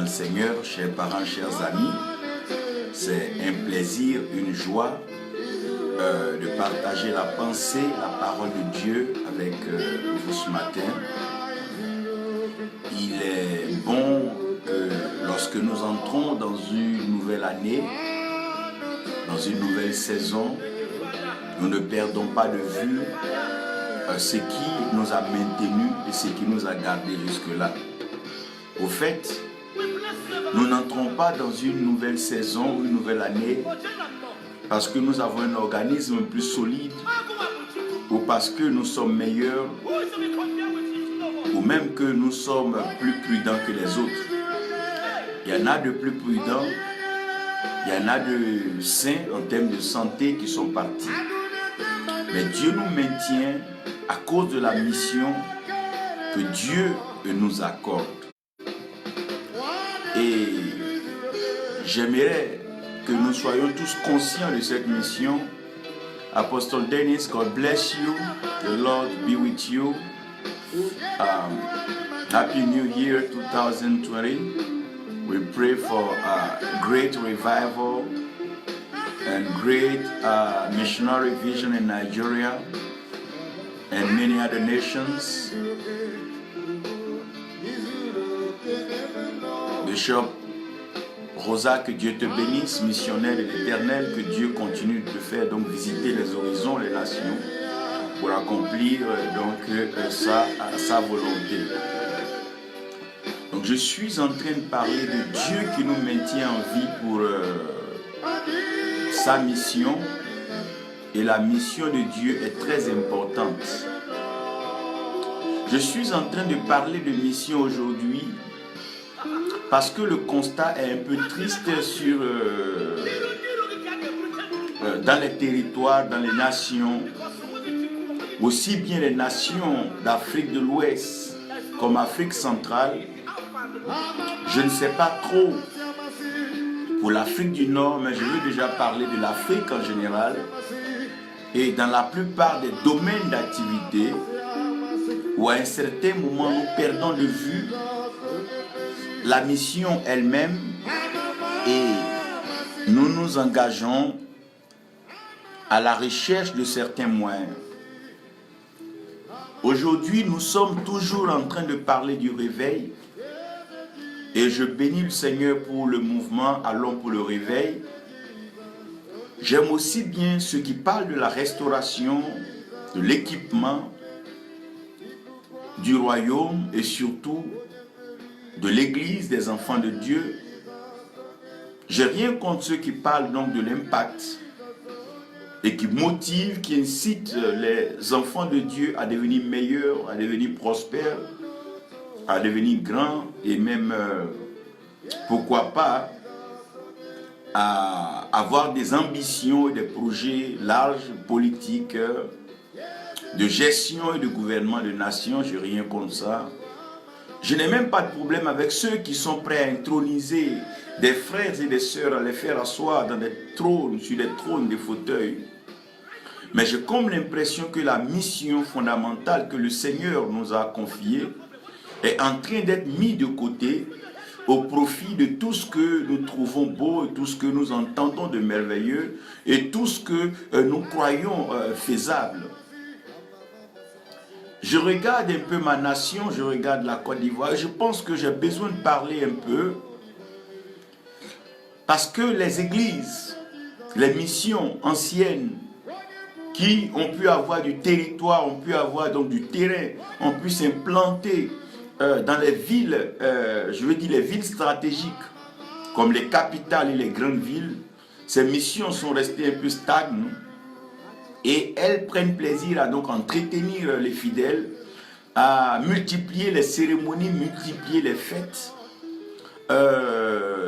le Seigneur, chers parents, chers amis. C'est un plaisir, une joie de partager la pensée, la parole de Dieu avec vous ce matin. Il est bon que lorsque nous entrons dans une nouvelle année, dans une nouvelle saison, nous ne perdons pas de vue ce qui nous a maintenus et ce qui nous a gardés jusque-là. Au fait, nous n'entrons pas dans une nouvelle saison ou une nouvelle année parce que nous avons un organisme plus solide ou parce que nous sommes meilleurs ou même que nous sommes plus prudents que les autres. Il y en a de plus prudents, il y en a de sains en termes de santé qui sont partis. Mais Dieu nous maintient à cause de la mission que Dieu nous accorde. Et j'aimerais que nous soyons tous conscients de cette mission. Apostle Dennis, God bless you. The Lord be with you. Happy New Year 2020. We pray for a great revival and great missionary vision in Nigeria and many other nations. Bishop Rosa, que Dieu te bénisse, missionnaire de l'Éternel, que Dieu continue de te faire donc visiter les horizons, les nations, pour accomplir sa volonté. Donc je suis en train de parler de Dieu qui nous maintient en vie pour sa mission, et la mission de Dieu est très importante. Je suis en train de parler de mission aujourd'hui parce que le constat est un peu triste dans les territoires, dans les nations, aussi bien les nations d'Afrique de l'Ouest comme Afrique centrale. Je ne sais pas trop pour l'Afrique du Nord, mais je veux déjà parler de l'Afrique en général. Et dans la plupart des domaines d'activité, où à un certain moment nous perdons de vue la mission elle-même et nous nous engageons à la recherche de certains moyens. Aujourd'hui, nous sommes toujours en train de parler du réveil et je bénis le Seigneur pour le mouvement Allons pour le réveil. J'aime aussi bien ceux qui parlent de la restauration, de l'équipement, du royaume et surtout de l'église des enfants de Dieu. J'ai rien contre ceux qui parlent donc de l'impact et qui motivent, qui incitent les enfants de Dieu à devenir meilleurs, à devenir prospères, à devenir grands et même, pourquoi pas, à avoir des ambitions et des projets larges, politiques, de gestion et de gouvernement de nations. Je n'ai rien contre ça. Je n'ai même pas de problème avec ceux qui sont prêts à introniser des frères et des sœurs, à les faire asseoir dans des trônes, sur des trônes, des fauteuils. Mais j'ai comme l'impression que la mission fondamentale que le Seigneur nous a confiée est en train d'être mise de côté au profit de tout ce que nous trouvons beau, et tout ce que nous entendons de merveilleux et tout ce que nous croyons faisable. Je regarde un peu ma nation, je regarde la Côte d'Ivoire, je pense que j'ai besoin de parler un peu parce que les églises, les missions anciennes qui ont pu avoir du territoire, ont pu avoir donc du terrain, ont pu s'implanter dans les villes, je veux dire les villes stratégiques, comme les capitales et les grandes villes. Ces missions sont restées un peu stagnes et elles prennent plaisir à donc entretenir les fidèles, à multiplier les cérémonies, multiplier les fêtes,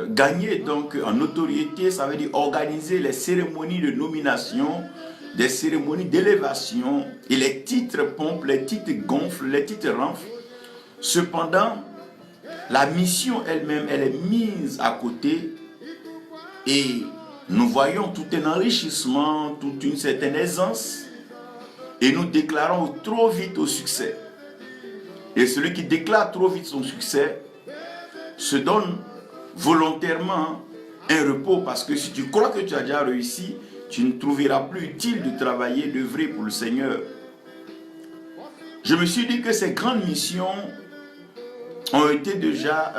gagner donc en notoriété, ça veut dire organiser les cérémonies de nomination, des cérémonies d'élévation, et les titres pompent, les titres gonflent, les titres renflent. Cependant, la mission elle-même, elle est mise à côté et nous voyons tout un enrichissement, toute une certaine aisance et nous déclarons trop vite au succès. Et celui qui déclare trop vite son succès se donne volontairement un repos, parce que si tu crois que tu as déjà réussi, tu ne trouveras plus utile de travailler, d'œuvrer pour le Seigneur. Je me suis dit que ces grandes missions ont été déjà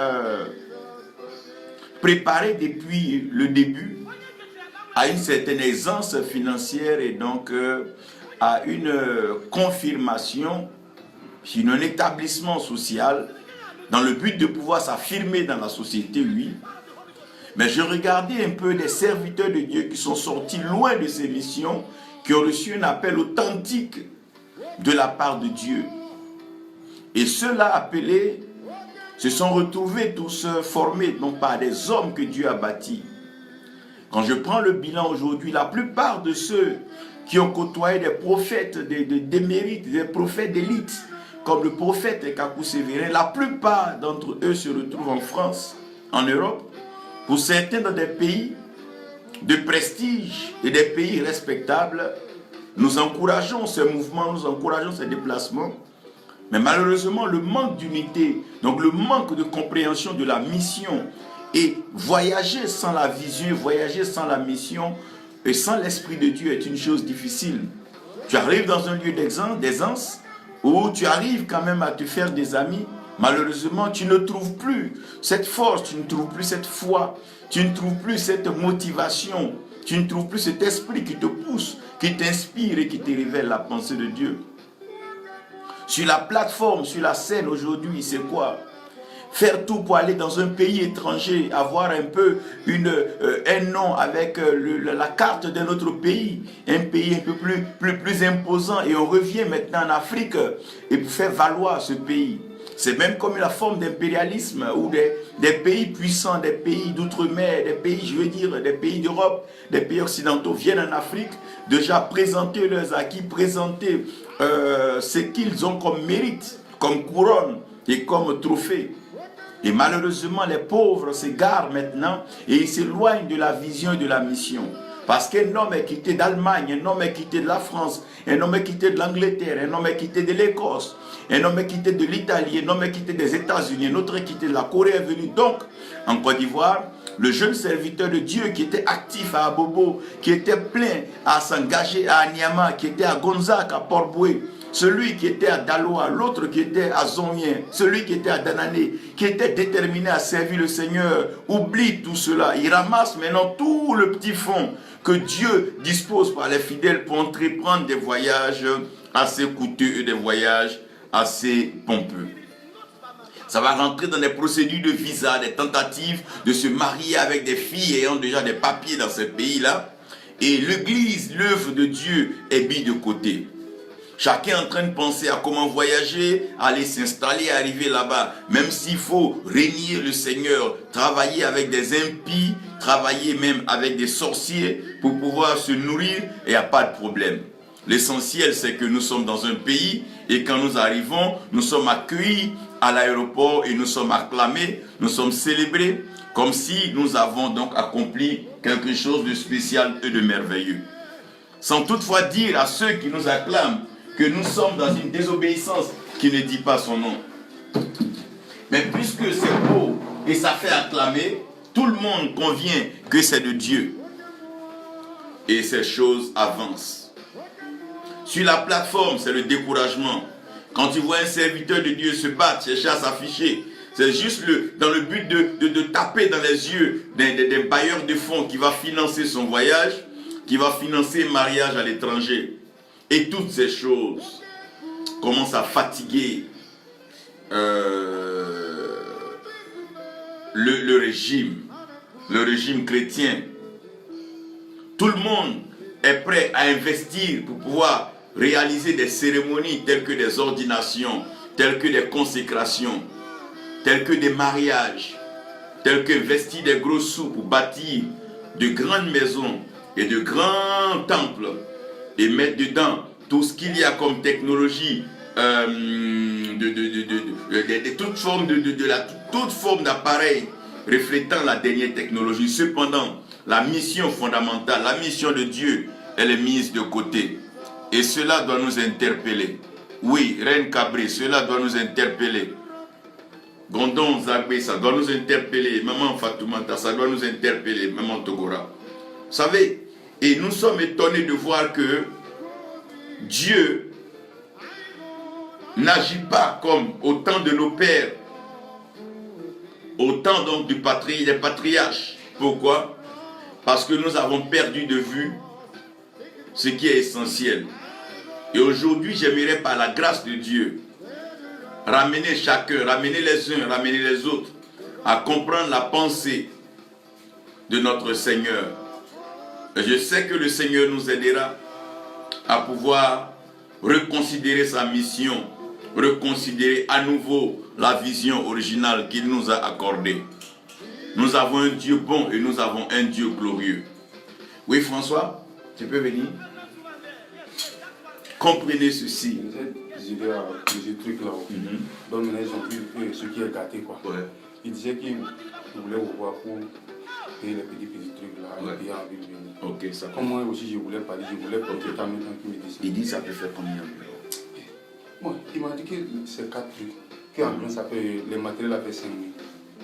préparées depuis le début à une certaine aisance financière et donc à une confirmation sur un établissement social dans le but de pouvoir s'affirmer dans la société, oui. Mais je regardais un peu des serviteurs de Dieu qui sont sortis loin de ces missions, qui ont reçu un appel authentique de la part de Dieu. Et ceux-là appelés se sont retrouvés tous formés, non pas des hommes que Dieu a bâtis. Quand je prends le bilan aujourd'hui, la plupart de ceux qui ont côtoyé des prophètes d'émérites, des prophètes d'élite, comme le prophète Kakou Sévérin, la plupart d'entre eux se retrouvent en France, en Europe, pour certains dans des pays de prestige et des pays respectables. Nous encourageons ces mouvements, nous encourageons ces déplacements, mais malheureusement le manque d'unité, donc le manque de compréhension de la mission, et voyager sans la vision, voyager sans la mission et sans l'Esprit de Dieu est une chose difficile. Tu arrives dans un lieu d'aisance où tu arrives quand même à te faire des amis. Malheureusement, tu ne trouves plus cette force, tu ne trouves plus cette foi, tu ne trouves plus cette motivation, tu ne trouves plus cet esprit qui te pousse, qui t'inspire et qui te révèle la pensée de Dieu. Sur la plateforme, sur la scène aujourd'hui, c'est quoi? Faire tout pour aller dans un pays étranger, avoir un peu un nom avec la carte d'un autre pays, un pays un peu plus imposant, et on revient maintenant en Afrique et pour faire valoir ce pays. C'est même comme une forme d'impérialisme où des pays puissants, des pays d'outre-mer, des pays, je veux dire, des pays d'Europe, des pays occidentaux viennent en Afrique déjà présenter leurs acquis, présenter ce qu'ils ont comme mérite, comme couronne et comme trophée. Et malheureusement, les pauvres s'égarent maintenant et ils s'éloignent de la vision et de la mission. Parce qu'un homme est quitté d'Allemagne, un homme est quitté de la France, un homme est quitté de l'Angleterre, un homme est quitté de l'Écosse, un homme est quitté de l'Italie, un homme est quitté des États-Unis, un autre est quitté de la Corée est venu. Donc, en Côte d'Ivoire, le jeune serviteur de Dieu qui était actif à Abobo, qui était plein à s'engager à Anyama, qui était à Gonzague, à Port-Boué, celui qui était à Daloa, l'autre qui était à Zomien, celui qui était à Danané, qui était déterminé à servir le Seigneur, oublie tout cela. Il ramasse maintenant tout le petit fonds que Dieu dispose par les fidèles pour entreprendre des voyages assez coûteux et des voyages assez pompeux. Ça va rentrer dans des procédures de visa, des tentatives de se marier avec des filles ayant déjà des papiers dans ces pays-là. Et l'Église, l'œuvre de Dieu est mise de côté. Chacun est en train de penser à comment voyager, aller s'installer, arriver là-bas. Même s'il faut régner le Seigneur, travailler avec des impies, travailler même avec des sorciers pour pouvoir se nourrir, il n'y a pas de problème. L'essentiel, c'est que nous sommes dans un pays et quand nous arrivons, nous sommes accueillis à l'aéroport et nous sommes acclamés, nous sommes célébrés comme si nous avons donc accompli quelque chose de spécial et de merveilleux. Sans toutefois dire à ceux qui nous acclament que nous sommes dans une désobéissance qui ne dit pas son nom. Mais puisque c'est beau et ça fait acclamer, tout le monde convient que c'est de Dieu. Et ces choses avancent. Sur la plateforme, c'est le découragement. Quand tu vois un serviteur de Dieu se battre, chercher à s'afficher, c'est juste dans le but de taper dans les yeux des bailleurs de fonds qui va financer son voyage, qui va financer un mariage à l'étranger. Et toutes ces choses commencent à fatiguer le régime chrétien. Tout le monde est prêt à investir pour pouvoir réaliser des cérémonies telles que des ordinations, telles que des consécrations, telles que des mariages, telles que investir des gros sous pour bâtir de grandes maisons et de grands temples et mettre dedans tout ce qu'il y a comme technologie, toute forme d'appareil reflétant la dernière technologie. Cependant, la mission fondamentale, la mission de Dieu, elle est mise de côté. Et cela doit nous interpeller. Oui, Reine Cabré, cela doit nous interpeller. Gondon Zagbe, ça doit nous interpeller. Maman Fatoumata, ça doit nous interpeller. Maman Togora. Vous savez, et nous sommes étonnés de voir que Dieu n'agit pas comme au temps de nos pères, au temps donc des patriarches. Pourquoi? Parce que nous avons perdu de vue ce qui est essentiel. Et aujourd'hui, j'aimerais par la grâce de Dieu ramener chacun, ramener les uns, ramener les autres à comprendre la pensée de notre Seigneur. Et je sais que le Seigneur nous aidera à pouvoir reconsidérer sa mission, reconsidérer à nouveau la vision originale qu'il nous a accordée. Nous avons un Dieu bon et nous avons un Dieu glorieux. Oui, François, tu peux venir? Comprenez ceci. Ces idées-là, ces trucs-là, donc maintenant ils ont vu ce qui est gâté, quoi. Ouais. Ils disaient qu'ils voulaient vous voir pour payer les petits trucs-là, et payer en ville. Ok, ça. Comme moi aussi, je voulais parler, je voulais porter ta main qui me dit ça. Il dit ça peut faire combien? Bon, il m'a dit que c'est 4 trucs. Qu'en plus, ça peut, les matériels a fait 5 000.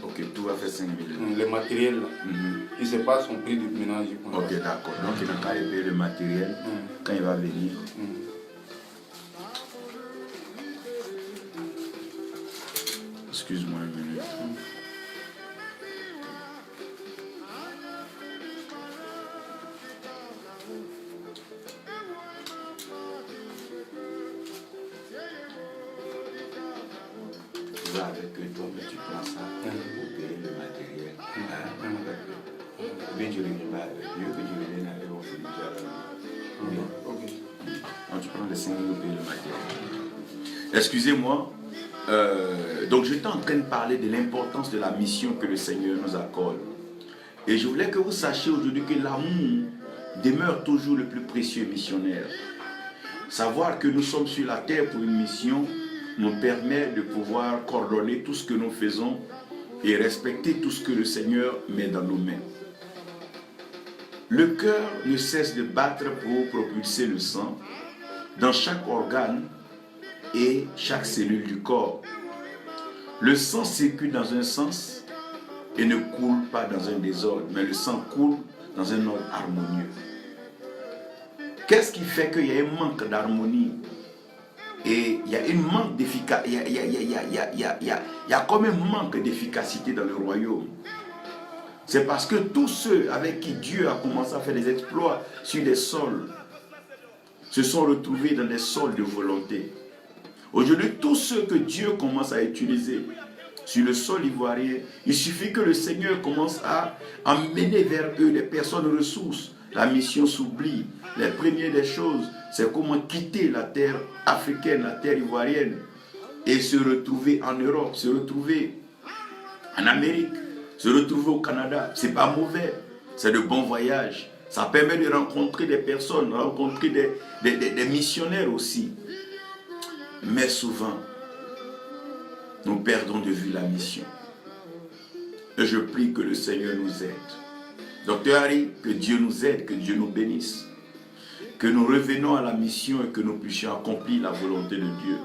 Ok, tout va faire 5 000. Les matériels, là, il ne sait pas son prix de ménage. Ok, d'accord. Donc il n'a qu'à payer le matériel quand il va venir. Excuse-moi une minute. Tu vas avec toi, mais tu prends ça pour payer le matériel. Mais tu reviens pas avec mieux que tu reviennes avec au frigidaire. Ok. Donc tu prends les 5 000 pour payer le matériel. Excusez-moi. Donc j'étais en train de parler de l'importance de la mission que le Seigneur nous accorde. Et je voulais que vous sachiez aujourd'hui que l'amour demeure toujours le plus précieux missionnaire. Savoir que nous sommes sur la terre pour une mission nous permet de pouvoir coordonner tout ce que nous faisons et respecter tout ce que le Seigneur met dans nos mains. Le cœur ne cesse de battre pour propulser le sang dans chaque organe et chaque cellule du corps. Le sang circule dans un sens et ne coule pas dans un désordre, mais le sang coule dans un ordre harmonieux. Qu'est-ce qui fait qu'il y a un manque d'harmonie et il y a un manque d'efficacité, il y a comme un manque d'efficacité dans le royaume? C'est parce que tous ceux avec qui Dieu a commencé à faire des exploits sur des sols se sont retrouvés dans des sols de volonté. Aujourd'hui, tous ceux que Dieu commence à utiliser sur le sol ivoirien, il suffit que le Seigneur commence à amener vers eux des personnes ressources. La mission s'oublie. Les premières des choses, c'est comment quitter la terre africaine, la terre ivoirienne, et se retrouver en Europe, se retrouver en Amérique, se retrouver au Canada. C'est pas mauvais, c'est de bons voyages. Ça permet de rencontrer des personnes, de rencontrer des missionnaires aussi. Mais souvent, nous perdons de vue la mission. Et je prie que le Seigneur nous aide. Docteur Harry, que Dieu nous aide, que Dieu nous bénisse. Que nous revenons à la mission et que nous puissions accomplir la volonté de Dieu.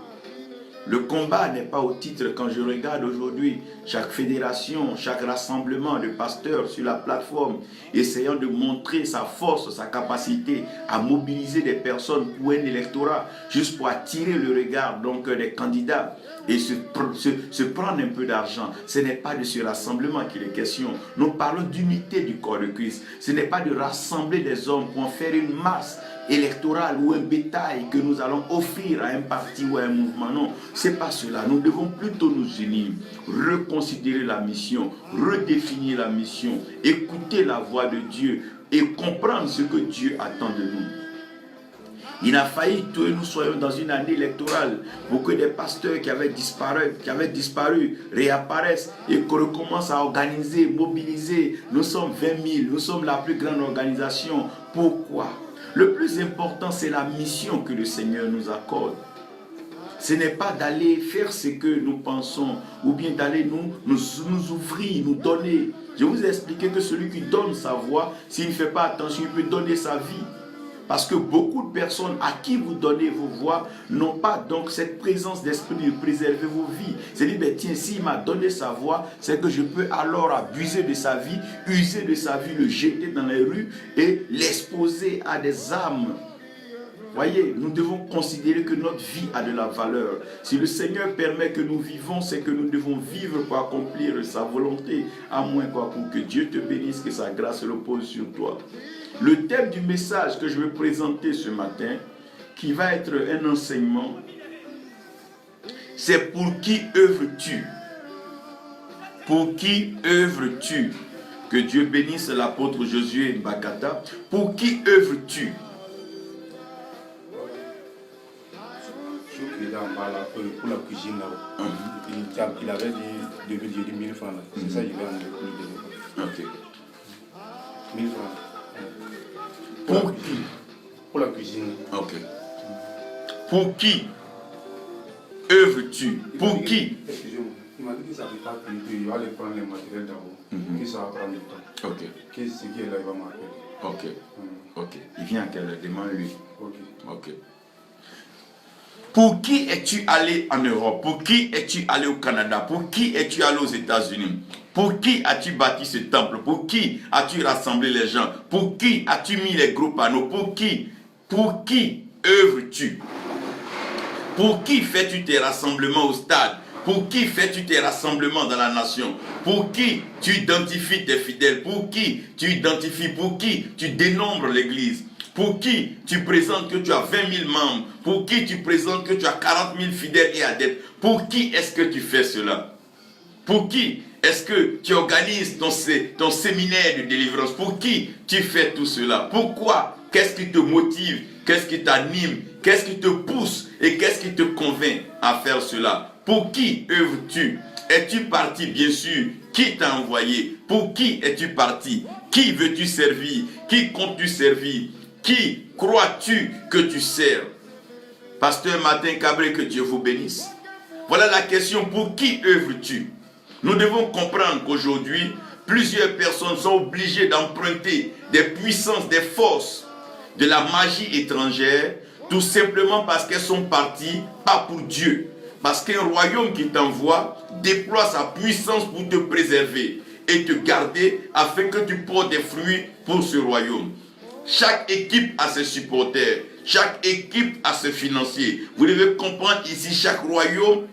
Le combat n'est pas au titre. Quand je regarde aujourd'hui chaque fédération, chaque rassemblement de pasteurs sur la plateforme, essayant de montrer sa force, sa capacité à mobiliser des personnes pour un électorat, juste pour attirer le regard donc des candidats et se prendre un peu d'argent. Ce n'est pas de ce rassemblement qu'il est question. Nous parlons d'unité du corps de Christ. Ce n'est pas de rassembler des hommes pour en faire une masse électorale ou un bétail que nous allons offrir à un parti ou à un mouvement. Non, c'est pas cela. Nous devons plutôt nous unir, reconsidérer la mission, redéfinir la mission, écouter la voix de Dieu et comprendre ce que Dieu attend de nous. Il a failli que nous soyons dans une année électorale pour que des pasteurs qui avaient disparu réapparaissent et qu'on recommence à organiser, mobiliser. Nous sommes 20 000, nous sommes la plus grande organisation. Pourquoi? Le plus important, c'est la mission que le Seigneur nous accorde. Ce n'est pas d'aller faire ce que nous pensons ou bien d'aller nous ouvrir, nous donner. Je vous ai expliqué que celui qui donne sa voix, s'il ne fait pas attention, il peut donner sa vie. Parce que beaucoup de personnes à qui vous donnez vos voix n'ont pas donc cette présence d'esprit de préserver vos vies. C'est dire, ben, tiens, s'il m'a donné sa voix, c'est que je peux alors abuser de sa vie, user de sa vie, le jeter dans les rues et l'exposer à des âmes. Voyez, nous devons considérer que notre vie a de la valeur. Si le Seigneur permet que nous vivons, c'est que nous devons vivre pour accomplir sa volonté. À moins quoi, pour que Dieu te bénisse, que sa grâce repose sur toi. Le thème du message que je vais présenter ce matin, qui va être un enseignement, c'est pour qui œuvres-tu? Pour qui œuvres-tu? Que Dieu bénisse l'apôtre Josué Mbakata. Pour qui œuvres-tu? Il est en bas là, pour la cuisine là. Il avait dit 1000 francs là. C'est ça, il va en plus de. Ok. 1000 francs. Pour qui? Pour la cuisine. Ok. Pour qui œuvres-tu? Pour qui? Excusez-moi. Il m'a dit qu'il ne savait pas qu'il va aller prendre les matériels d'abord. Qu'il ça va prendre du temps. Ok. Qu'est-ce qu'il est là, il va m'appeler. Ok. Ok. Il vient à quelle heure? Demande-lui. Ok. Ok. Pour qui es-tu allé en Europe? Pour qui es-tu allé au Canada? Pour qui es-tu allé aux États-Unis? Pour qui as-tu bâti ce temple? Pour qui as-tu rassemblé les gens? Pour qui as-tu mis les gros panneaux? Pour qui œuvres-tu? Pour qui fais-tu tes rassemblements au stade? Pour qui fais-tu tes rassemblements dans la nation? Pour qui tu identifies tes fidèles? Pour qui tu identifies? Pour qui tu dénombres l'église? Pour qui tu présentes que tu as 20 000 membres? Pour qui tu présentes que tu as 40 000 fidèles et adeptes? Pour qui est-ce que tu fais cela? Pour qui est-ce que tu organises ton séminaire de délivrance? Pour qui tu fais tout cela? Pourquoi? Qu'est-ce qui te motive? Qu'est-ce qui t'anime? Qu'est-ce qui te pousse? Et qu'est-ce qui te convainc à faire cela? Pour qui œuvres-tu? Es-tu parti, bien sûr? Qui t'a envoyé? Pour qui es-tu parti? Qui veux-tu servir? Qui comptes-tu servir? Qui crois-tu que tu sers? Pasteur Martin Cabré, que Dieu vous bénisse. Voilà la question, pour qui œuvres-tu? Nous devons comprendre qu'aujourd'hui, plusieurs personnes sont obligées d'emprunter des puissances, des forces, de la magie étrangère, tout simplement parce qu'elles sont parties, pas pour Dieu. Parce qu'un royaume qui t'envoie déploie sa puissance pour te préserver et te garder afin que tu portes des fruits pour ce royaume. Chaque équipe a ses supporters, chaque équipe a ses financiers. Vous devez comprendre ici, chaque royaume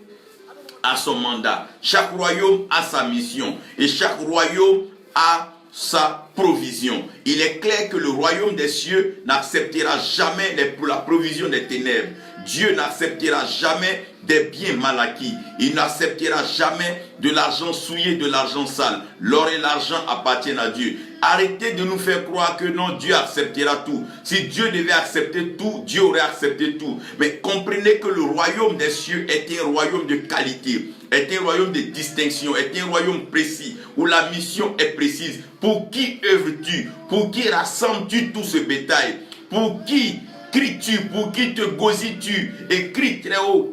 a son mandat, chaque royaume a sa mission et chaque royaume a sa provision. Il est clair que le royaume des cieux n'acceptera jamais la provision des ténèbres. Dieu n'acceptera jamais des biens mal acquis. Il n'acceptera jamais de l'argent souillé, de l'argent sale. L'or et l'argent appartiennent à Dieu. Arrêtez de nous faire croire que non, Dieu acceptera tout. Si Dieu devait accepter tout, Dieu aurait accepté tout. Mais comprenez que le royaume des cieux est un royaume de qualité, est un royaume de distinction, est un royaume précis, où la mission est précise. Pour qui œuvres-tu? Pour qui rassembles-tu tout ce bétail? Pour qui cries-tu? Pour qui te gosilles-tu? Et crie très haut.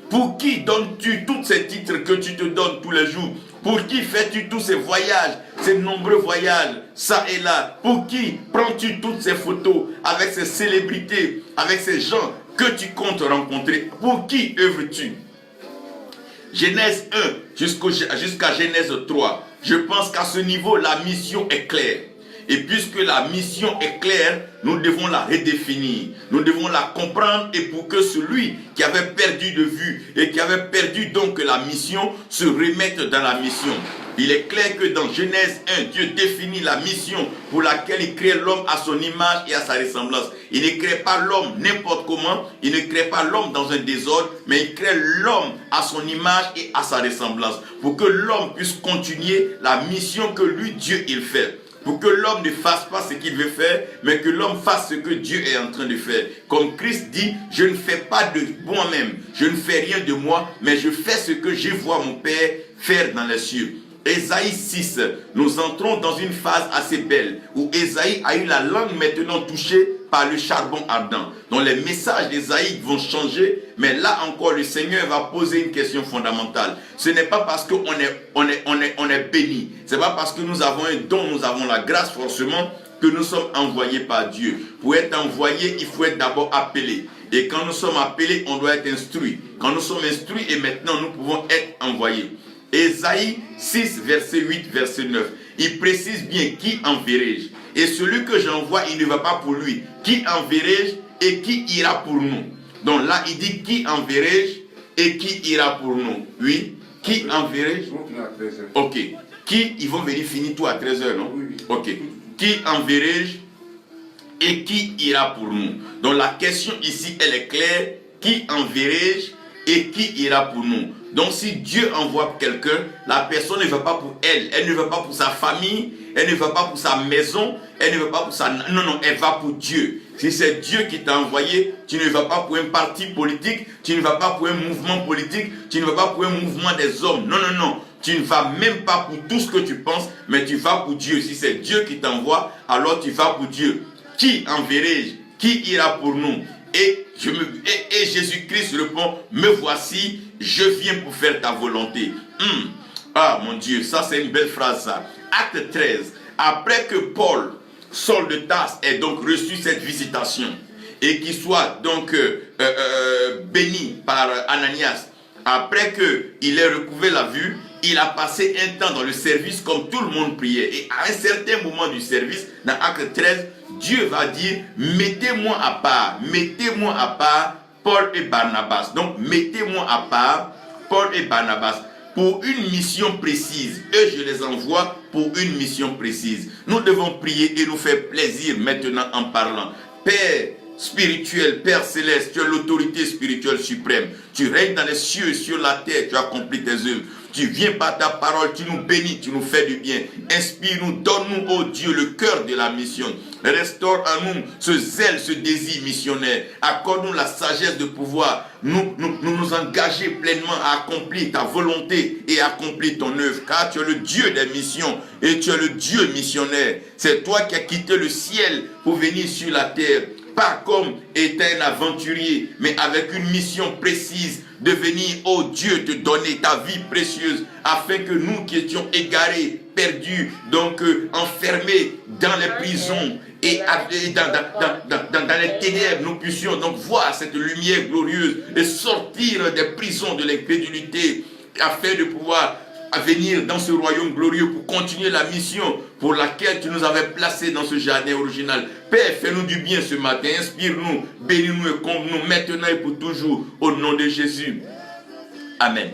Pour qui donnes-tu tous ces titres que tu te donnes tous les jours? Pour qui fais-tu tous ces voyages, ces nombreux voyages, ça et là? Pour qui prends-tu toutes ces photos avec ces célébrités, avec ces gens que tu comptes rencontrer? Pour qui œuvres-tu? Genèse 1 jusqu'à Genèse 3. Je pense qu'à ce niveau, la mission est claire. Et puisque la mission est claire, nous devons la redéfinir. Nous devons la comprendre et pour que celui qui avait perdu de vue et qui avait perdu donc la mission se remette dans la mission. Il est clair que dans Genèse 1, Dieu définit la mission pour laquelle il crée l'homme à son image et à sa ressemblance. Il ne crée pas l'homme n'importe comment, il ne crée pas l'homme dans un désordre, mais il crée l'homme à son image et à sa ressemblance. Pour que l'homme puisse continuer la mission que lui, Dieu, il fait. Pour que l'homme ne fasse pas ce qu'il veut faire, mais que l'homme fasse ce que Dieu est en train de faire. Comme Christ dit, je ne fais pas de moi-même, je ne fais rien de moi, mais je fais ce que je vois mon Père faire dans les cieux. Ésaïe 6, nous entrons dans une phase assez belle, où Ésaïe a eu la langue maintenant touchée par le charbon ardent. Donc les messages d'Ésaïe vont changer, mais là encore le Seigneur va poser une question fondamentale. Ce n'est pas parce qu'on est béni, ce n'est pas parce que nous avons un don, nous avons la grâce forcément, que nous sommes envoyés par Dieu. Pour être envoyé, il faut être d'abord appelé. Et quand nous sommes appelés, on doit être instruits. Quand nous sommes instruits, et maintenant nous pouvons être envoyés. Ésaïe 6, verset 8, verset 9. Il précise bien qui enverrai-je. Et celui que j'envoie, il ne va pas pour lui. Qui enverrai-je et qui ira pour nous? Donc là, il dit qui enverrai-je et qui ira pour nous? Oui. Qui enverrai-je? Ok. Qui, ils vont venir finir tout à 13h, non? Oui. Ok. Qui enverrai-je et qui ira pour nous? Donc la question ici, elle est claire. Qui enverrai-je et qui ira pour nous? Donc si Dieu envoie quelqu'un, la personne ne va pas pour elle. Elle ne va pas pour sa famille. Elle ne va pas pour sa maison. Elle ne va pas pour sa... Non, non, elle va pour Dieu. Si c'est Dieu qui t'a envoyé, tu ne vas pas pour un parti politique. Tu ne vas pas pour un mouvement politique. Tu ne vas pas pour un mouvement des hommes. Non, non, non. Tu ne vas même pas pour tout ce que tu penses, mais tu vas pour Dieu. Si c'est Dieu qui t'envoie, alors tu vas pour Dieu. Qui enverrai-je? Qui ira pour nous? Et Jésus-Christ répond, me voici, je viens pour faire ta volonté. Ah mon Dieu, ça c'est une belle phrase ça. Acte 13, après que Paul, Saul de Tarse, ait donc reçu cette visitation et qu'il soit donc béni par Ananias, après qu'il ait recouvert la vue, il a passé un temps dans le service comme tout le monde priait. Et à un certain moment du service, dans Acte 13, Dieu va dire, mettez-moi à part Paul et Barnabas. Donc, mettez-moi à part Paul et Barnabas pour une mission précise. Et je les envoie pour une mission précise. Nous devons prier et nous faire plaisir maintenant en parlant. Père spirituel, Père céleste, tu as l'autorité spirituelle suprême. Tu règnes dans les cieux et sur la terre, tu as accompli tes œuvres. Tu viens par ta parole, tu nous bénis, tu nous fais du bien. Inspire-nous, donne-nous, oh Dieu, le cœur de la mission. Restaure en nous ce zèle, ce désir missionnaire. Accorde-nous la sagesse de pouvoir nous engager pleinement à accomplir ta volonté et accomplir ton œuvre. Car tu es le Dieu des missions et tu es le Dieu missionnaire. C'est toi qui as quitté le ciel pour venir sur la terre. Pas comme étant un aventurier, mais avec une mission précise de venir, oh Dieu, te donner ta vie précieuse, afin que nous qui étions égarés, perdus, donc enfermés dans les prisons et dans les ténèbres, nous puissions donc voir cette lumière glorieuse et sortir des prisons de l'incrédulité, afin de pouvoir venir dans ce royaume glorieux pour continuer la mission pour laquelle tu nous avais placés dans ce jardin original. Père, fais-nous du bien ce matin, inspire-nous, bénis-nous et comble-nous maintenant et pour toujours, au nom de Jésus. Amen.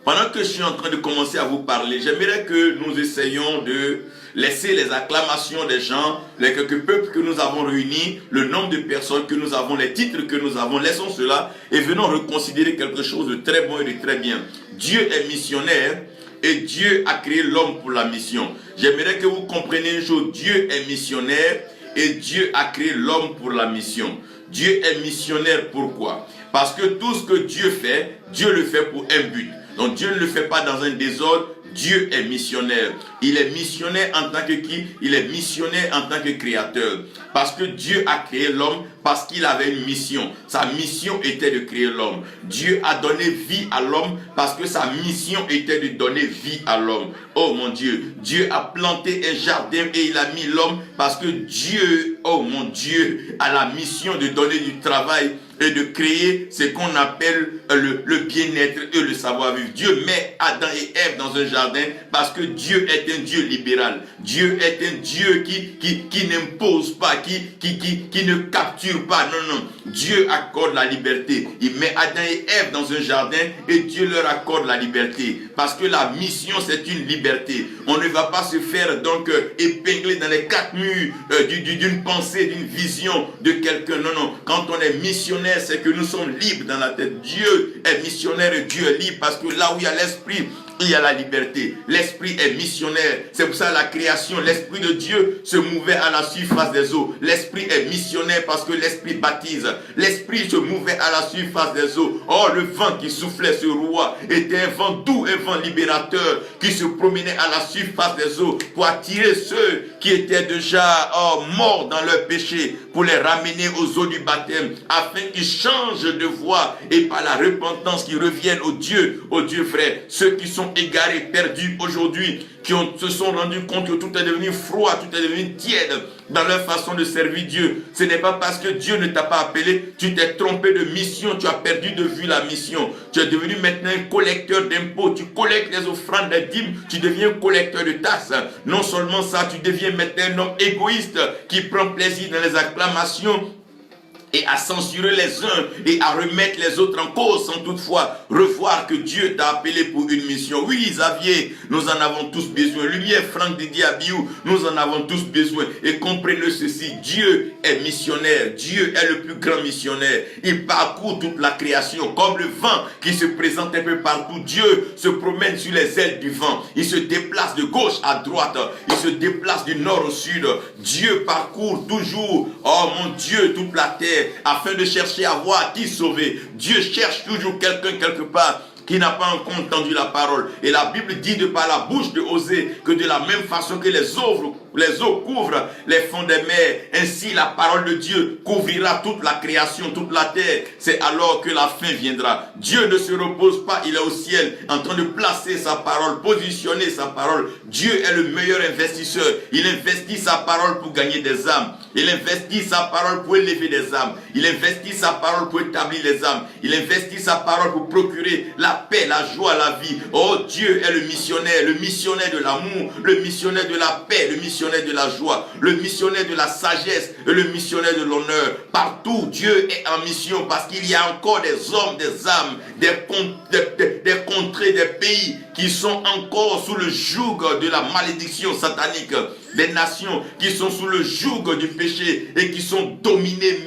Pendant que je suis en train de commencer à vous parler, j'aimerais que nous essayions de laisser les acclamations des gens, les quelques peuples que nous avons réunis, le nombre de personnes que nous avons, les titres que nous avons, laissons cela et venons reconsidérer quelque chose de très bon et de très bien. Dieu est missionnaire. Et Dieu a créé l'homme pour la mission. J'aimerais que vous compreniez une chose. Dieu est missionnaire et Dieu a créé l'homme pour la mission. Dieu est missionnaire, pourquoi? Parce que tout ce que Dieu fait, Dieu le fait pour un but. Donc Dieu ne le fait pas dans un désordre. Dieu est missionnaire. Il est missionnaire en tant que qui? Il est missionnaire en tant que créateur. Parce que Dieu a créé l'homme parce qu'il avait une mission. Sa mission était de créer l'homme. Dieu a donné vie à l'homme parce que sa mission était de donner vie à l'homme. Oh mon Dieu, Dieu a planté un jardin et il a mis l'homme parce que Dieu, oh mon Dieu, a la mission de donner du travail et de créer ce qu'on appelle le bien-être et le savoir-vivre. Dieu met Adam et Ève dans un jardin parce que Dieu est un Dieu libéral. Dieu est un Dieu qui n'impose pas, qui ne capture pas. Non, non. Dieu accorde la liberté. Il met Adam et Ève dans un jardin et Dieu leur accorde la liberté. Parce que la mission, c'est une liberté. On ne va pas se faire donc épingler dans les quatre murs d'une pensée, d'une vision de quelqu'un. Non, non. Quand on est missionnaire, c'est que nous sommes libres dans la tête. Dieu est missionnaire et Dieu est libre parce que là où il y a l'esprit, il y a la liberté. L'esprit est missionnaire. C'est pour ça la création, l'esprit de Dieu se mouvait à la surface des eaux. L'esprit est missionnaire parce que l'esprit baptise. L'esprit se mouvait à la surface des eaux. Oh, le vent qui soufflait sur le roi était un vent doux, un vent libérateur qui se promenait à la surface des eaux pour attirer ceux qui étaient déjà morts dans leur péché, pour les ramener aux eaux du baptême, afin qu'ils changent de voie et par la repentance qu'ils reviennent au Dieu frère. Ceux qui sont égarés, perdus aujourd'hui, qui se sont rendus compte que tout est devenu froid, tout est devenu tiède, dans leur façon de servir Dieu. Ce n'est pas parce que Dieu ne t'a pas appelé, tu t'es trompé de mission, tu as perdu de vue la mission. Tu es devenu maintenant un collecteur d'impôts, tu collectes les offrandes des dîmes, tu deviens collecteur de tasses. Non seulement ça, tu deviens maintenant un homme égoïste qui prend plaisir dans les acclamations et à censurer les uns et à remettre les autres en cause sans toutefois revoir que Dieu t'a appelé pour une mission. Oui, Xavier, nous en avons tous besoin. Lumière, Franck Didier Abiou, nous en avons tous besoin. Et comprenez ceci, Dieu est missionnaire. Dieu est le plus grand missionnaire. Il parcourt toute la création comme le vent qui se présente un peu partout. Dieu se promène sur les ailes du vent. Il se déplace de gauche à droite. Il se déplace du nord au sud. Dieu parcourt toujours, oh mon Dieu, toute la terre, afin de chercher à voir qui sauver. Dieu cherche toujours quelqu'un quelque part qui n'a pas encore entendu la parole. Et la Bible dit de par la bouche de Osée que de la même façon que les eaux couvrent les fonds des mers, ainsi la parole de Dieu couvrira toute la création, toute la terre. C'est alors que la fin viendra. Dieu ne se repose pas, il est au ciel en train de placer sa parole, positionner sa parole. Dieu est le meilleur investisseur. Il investit sa parole pour gagner des âmes. Il investit sa parole pour élever des âmes. Il investit sa parole pour établir les âmes. Il investit sa parole pour procurer la paix, la joie, la vie. Oh, Dieu est le missionnaire de l'amour, le missionnaire de la paix, le missionnaire de la joie, le missionnaire de la sagesse et le missionnaire de l'honneur. Partout, Dieu est en mission parce qu'il y a encore des hommes, des âmes, des contrées, des pays qui sont encore sous le joug de la malédiction satanique, des nations qui sont sous le joug du péché et qui sont dominées,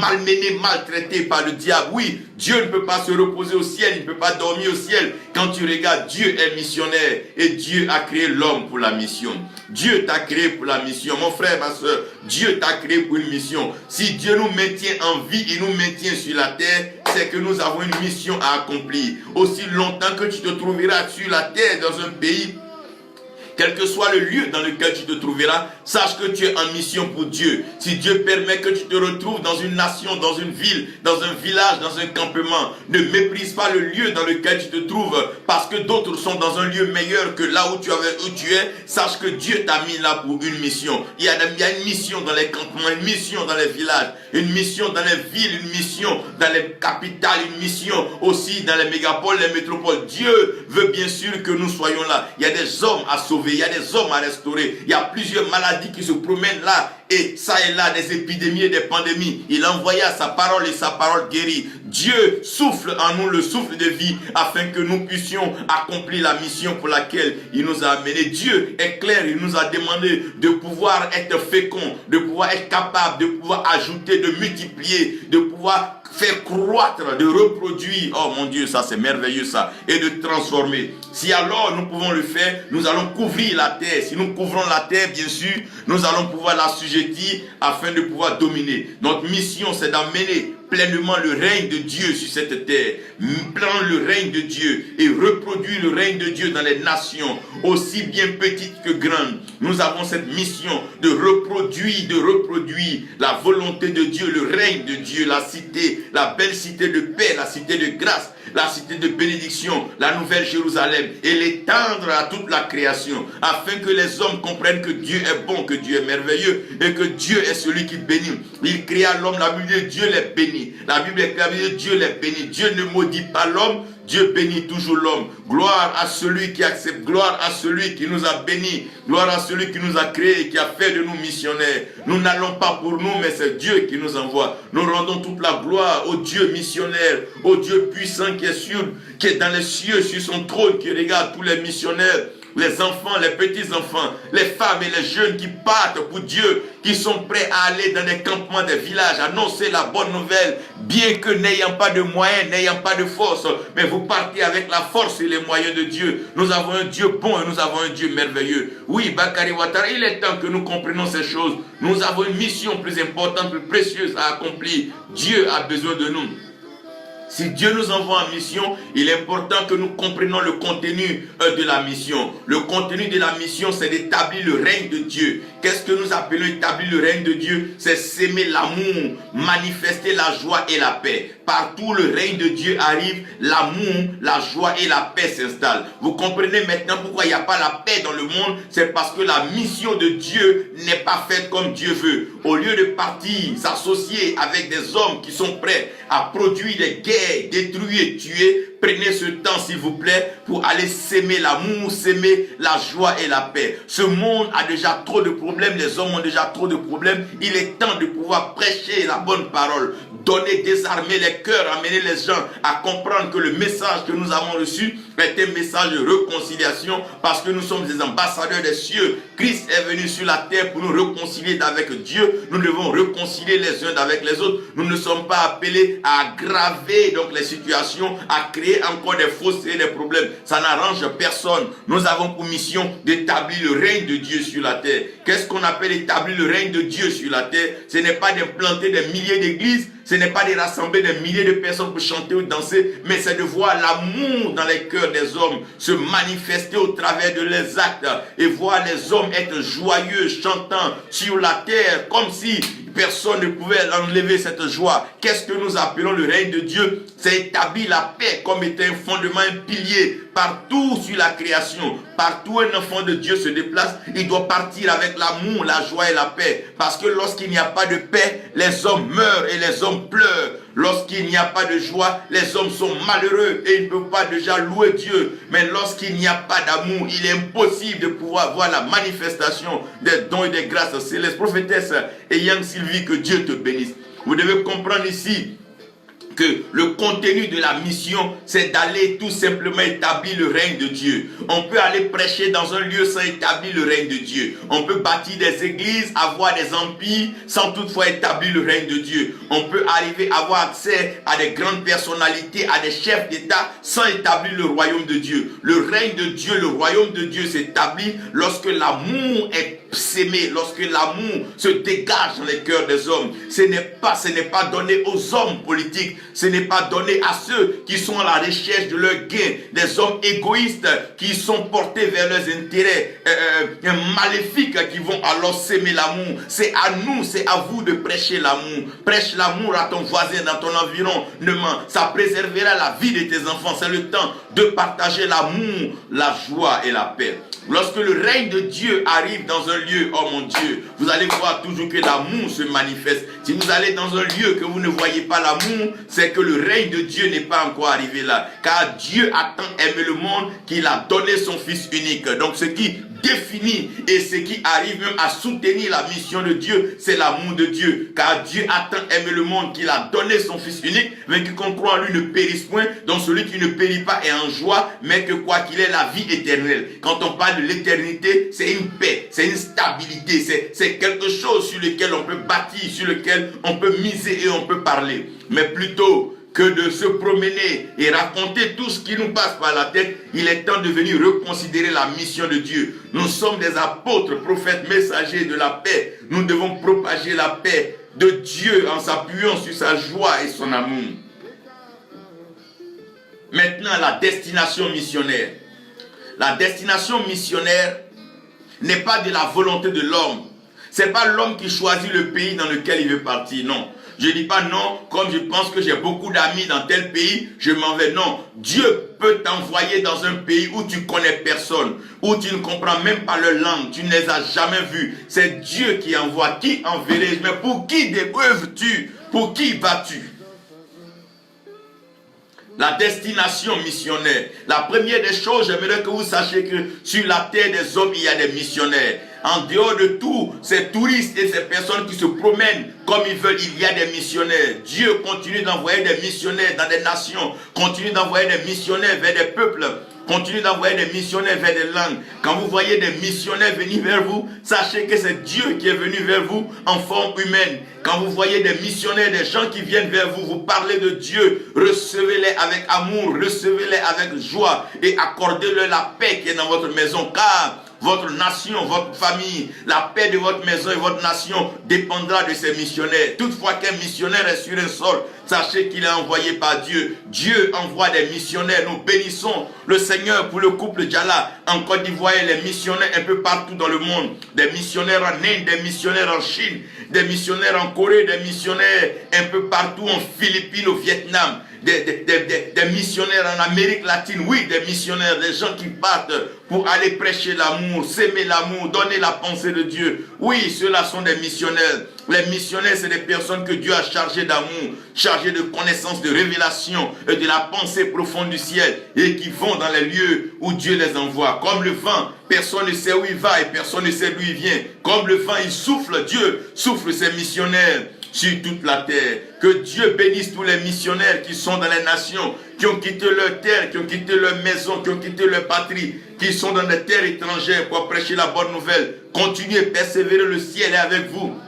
malmenées, maltraitées par le diable. Oui, Dieu ne peut pas se reposer au ciel, il ne peut pas dormir au ciel. Quand tu regardes, Dieu est missionnaire et Dieu a créé l'homme pour la mission. Dieu t'a créé pour la mission. Mon frère, ma soeur, Dieu t'a créé pour une mission. Si Dieu nous maintient en vie, il nous maintient sur la terre, c'est que nous avons une mission à accomplir. Aussi longtemps que tu te trouveras sur la terre dans un pays, quel que soit le lieu dans lequel tu te trouveras, sache que tu es en mission pour Dieu. Si Dieu permet que tu te retrouves dans une nation, dans une ville, dans un village, dans un campement, ne méprise pas le lieu dans lequel tu te trouves parce que d'autres sont dans un lieu meilleur que là où tu es. Sache que Dieu t'a mis là pour une mission. Il y a une mission dans les campements, une mission dans les villages, une mission dans les villes, une mission dans les capitales, une mission aussi dans les mégapoles, les métropoles. Dieu veut bien sûr que nous soyons là. Il y a des hommes à sauver. Il y a des hommes à restaurer. Il y a plusieurs maladies qui se promènent là. Et ça et là, des épidémies et des pandémies. Il envoya sa parole et sa parole guérit. Dieu souffle en nous le souffle de vie afin que nous puissions accomplir la mission pour laquelle il nous a amenés. Dieu est clair, il nous a demandé de pouvoir être fécond, de pouvoir être capable, de pouvoir ajouter, de multiplier, de pouvoir faire croître, de reproduire. Oh mon Dieu, ça c'est merveilleux ça. Et de transformer. Si alors nous pouvons le faire, nous allons couvrir la terre. Si nous couvrons la terre, bien sûr, nous allons pouvoir l'assujettir afin de pouvoir dominer. Notre mission, c'est d'amener pleinement le règne de Dieu sur cette terre. Prendre le règne de Dieu et reproduire le règne de Dieu dans les nations, aussi bien petites que grandes. Nous avons cette mission de reproduire la volonté de Dieu, le règne de Dieu, la cité, la belle cité de paix, la cité de grâce, la cité de bénédiction, la nouvelle Jérusalem, et l'étendre à toute la création, afin que les hommes comprennent que Dieu est bon, que Dieu est merveilleux, et que Dieu est celui qui bénit. Il créa l'homme, la Bible dit Dieu les bénit. La Bible est claire, Dieu les bénit. Dieu ne maudit pas l'homme, Dieu bénit toujours l'homme. Gloire à celui qui accepte, gloire à celui qui nous a bénis, gloire à celui qui nous a créés et qui a fait de nous missionnaires. Nous n'allons pas pour nous, mais c'est Dieu qui nous envoie. Nous rendons toute la gloire au Dieu missionnaire, au Dieu puissant qui est dans les cieux, sur son trône, qui regarde tous les missionnaires, les enfants, les petits-enfants, les femmes et les jeunes qui partent pour Dieu, qui sont prêts à aller dans les campements des villages, annoncer la bonne nouvelle, bien que n'ayant pas de moyens, n'ayant pas de force, mais vous partez avec la force et les moyens de Dieu. Nous avons un Dieu bon et nous avons un Dieu merveilleux. Oui, Bakari Ouattara, il est temps que nous comprenions ces choses. Nous avons une mission plus importante, plus précieuse à accomplir. Dieu a besoin de nous. Si Dieu nous envoie en mission, il est important que nous comprenions le contenu de la mission. Le contenu de la mission, c'est d'établir le règne de Dieu. Qu'est-ce que nous appelons établir le règne de Dieu? C'est s'aimer l'amour, manifester la joie et la paix. Partout où le règne de Dieu arrive, l'amour, la joie et la paix s'installent. Vous comprenez maintenant pourquoi il n'y a pas la paix dans le monde? C'est parce que la mission de Dieu n'est pas faite comme Dieu veut. Au lieu de partir, s'associer avec des hommes qui sont prêts à produire des guerres, détruire et tuer, prenez ce temps s'il vous plaît pour aller s'aimer l'amour, s'aimer la joie et la paix. Ce monde a déjà trop de problèmes, les hommes ont déjà trop de problèmes. Il est temps de pouvoir prêcher la bonne parole, donner, désarmer les cœurs, amener les gens à comprendre que le message que nous avons reçu est un message de réconciliation parce que nous sommes des ambassadeurs des cieux. Christ est venu sur la terre pour nous réconcilier avec Dieu. Nous devons réconcilier les uns avec les autres. Nous ne sommes pas appelés à aggraver donc les situations, à créer encore des fossés, des problèmes. Ça n'arrange personne. Nous avons pour mission d'établir le règne de Dieu sur la terre. Qu'est-ce qu'on appelle établir le règne de Dieu sur la terre? Ce n'est pas d'implanter des milliers d'églises, ce n'est pas de rassembler des milliers de personnes pour chanter ou danser, mais c'est de voir l'amour dans les cœurs des hommes se manifester au travers de leurs actes et voir les hommes être joyeux, chantant sur la terre comme si personne ne pouvait enlever cette joie. Qu'est-ce que nous appelons le règne de Dieu? C'est établir la paix comme étant un fondement, un pilier partout sur la création. Partout où un enfant de Dieu se déplace, il doit partir avec l'amour, la joie et la paix. Parce que lorsqu'il n'y a pas de paix, les hommes meurent et les hommes pleurent. Lorsqu'il n'y a pas de joie, les hommes sont malheureux et ils ne peuvent pas déjà louer Dieu. Mais lorsqu'il n'y a pas d'amour, il est impossible de pouvoir voir la manifestation des dons et des grâces célestes. Prophétesse et Yang Sylvie, que Dieu te bénisse. Vous devez comprendre ici que le contenu de la mission, c'est d'aller tout simplement établir le règne de Dieu. On peut aller prêcher dans un lieu sans établir le règne de Dieu. On peut bâtir des églises, avoir des empires, sans toutefois établir le règne de Dieu. On peut arriver à avoir accès à des grandes personnalités, à des chefs d'État, sans établir le royaume de Dieu. Le règne de Dieu, le royaume de Dieu s'établit lorsque l'amour est s'aimer, lorsque l'amour se dégage dans les cœurs des hommes. Ce n'est pas donné aux hommes politiques, ce n'est pas donné à ceux qui sont à la recherche de leur gain, des hommes égoïstes qui sont portés vers leurs intérêts maléfiques qui vont alors s'aimer l'amour. C'est à nous, c'est à vous de prêcher l'amour. Prêche l'amour à ton voisin, dans ton environnement. Ça préservera la vie de tes enfants. C'est le temps de partager l'amour, la joie et la paix. Lorsque le règne de Dieu arrive dans un lieu, oh mon Dieu, vous allez voir toujours que l'amour se manifeste. Si vous allez dans un lieu que vous ne voyez pas l'amour, c'est que le règne de Dieu n'est pas encore arrivé là. Car Dieu a tant aimé le monde qu'il a donné son Fils unique. Donc ce qui définit et ce qui arrive même à soutenir la mission de Dieu, c'est l'amour de Dieu. Car Dieu a tant aimé le monde qu'il a donné son Fils unique, mais quiconque croit en lui ne périsse point. Donc celui qui ne périt pas est en joie, mais que quoi qu'il ait la vie éternelle. Quand on parle de l'éternité, c'est une paix, c'est une stabilité, c'est quelque chose sur lequel on peut bâtir, sur lequel on peut miser et on peut parler. Mais plutôt que de se promener et raconter tout ce qui nous passe par la tête, il est temps de venir reconsidérer la mission de Dieu. Nous sommes des apôtres, prophètes, messagers de la paix. Nous devons propager la paix de Dieu en s'appuyant sur sa joie et son amour. Maintenant, la destination missionnaire. La destination missionnaire n'est pas de la volonté de l'homme. Ce n'est pas l'homme qui choisit le pays dans lequel il veut partir, non. Je ne dis pas non, comme je pense que j'ai beaucoup d'amis dans tel pays, je m'en vais. Non, Dieu peut t'envoyer dans un pays où tu connais personne, où tu ne comprends même pas leur langue, tu ne les as jamais vus. C'est Dieu qui envoie. Qui enverrai-je? Mais pour qui œuvres-tu? Pour qui vas-tu? La destination missionnaire. La première des choses, j'aimerais que vous sachiez que sur la terre des hommes, il y a des missionnaires. En dehors de tous ces touristes et ces personnes qui se promènent comme ils veulent, il y a des missionnaires. Dieu continue d'envoyer des missionnaires dans des nations, continue d'envoyer des missionnaires vers des peuples, continue d'envoyer des missionnaires vers des langues. Quand vous voyez des missionnaires venir vers vous, sachez que c'est Dieu qui est venu vers vous en forme humaine. Quand vous voyez des missionnaires, des gens qui viennent vers vous, vous parlez de Dieu, recevez-les avec amour, recevez-les avec joie et accordez-leur la paix qui est dans votre maison. Car votre nation, votre famille, la paix de votre maison et votre nation dépendra de ces missionnaires. Toutefois qu'un missionnaire est sur un sol, sachez qu'il est envoyé par Dieu. Dieu envoie des missionnaires. Nous bénissons le Seigneur pour le couple Djala en Côte d'Ivoire et les missionnaires un peu partout dans le monde. Des missionnaires en Inde, des missionnaires en Chine, des missionnaires en Corée, des missionnaires un peu partout en Philippines, au Vietnam. Des missionnaires en Amérique latine, oui, des missionnaires, des gens qui partent pour aller prêcher l'amour, s'aimer l'amour, donner la pensée de Dieu. Oui, ceux-là sont des missionnaires. Les missionnaires, c'est des personnes que Dieu a chargées d'amour, chargées de connaissance, de révélation et de la pensée profonde du ciel et qui vont dans les lieux où Dieu les envoie. Comme le vent, personne ne sait où il va et personne ne sait d'où il vient. Comme le vent, il souffle, Dieu souffle ses missionnaires sur toute la terre. Que Dieu bénisse tous les missionnaires qui sont dans les nations, qui ont quitté leur terre, qui ont quitté leur maison, qui ont quitté leur patrie, qui sont dans des terres étrangères pour prêcher la bonne nouvelle. Continuez, persévérez, le ciel est avec vous.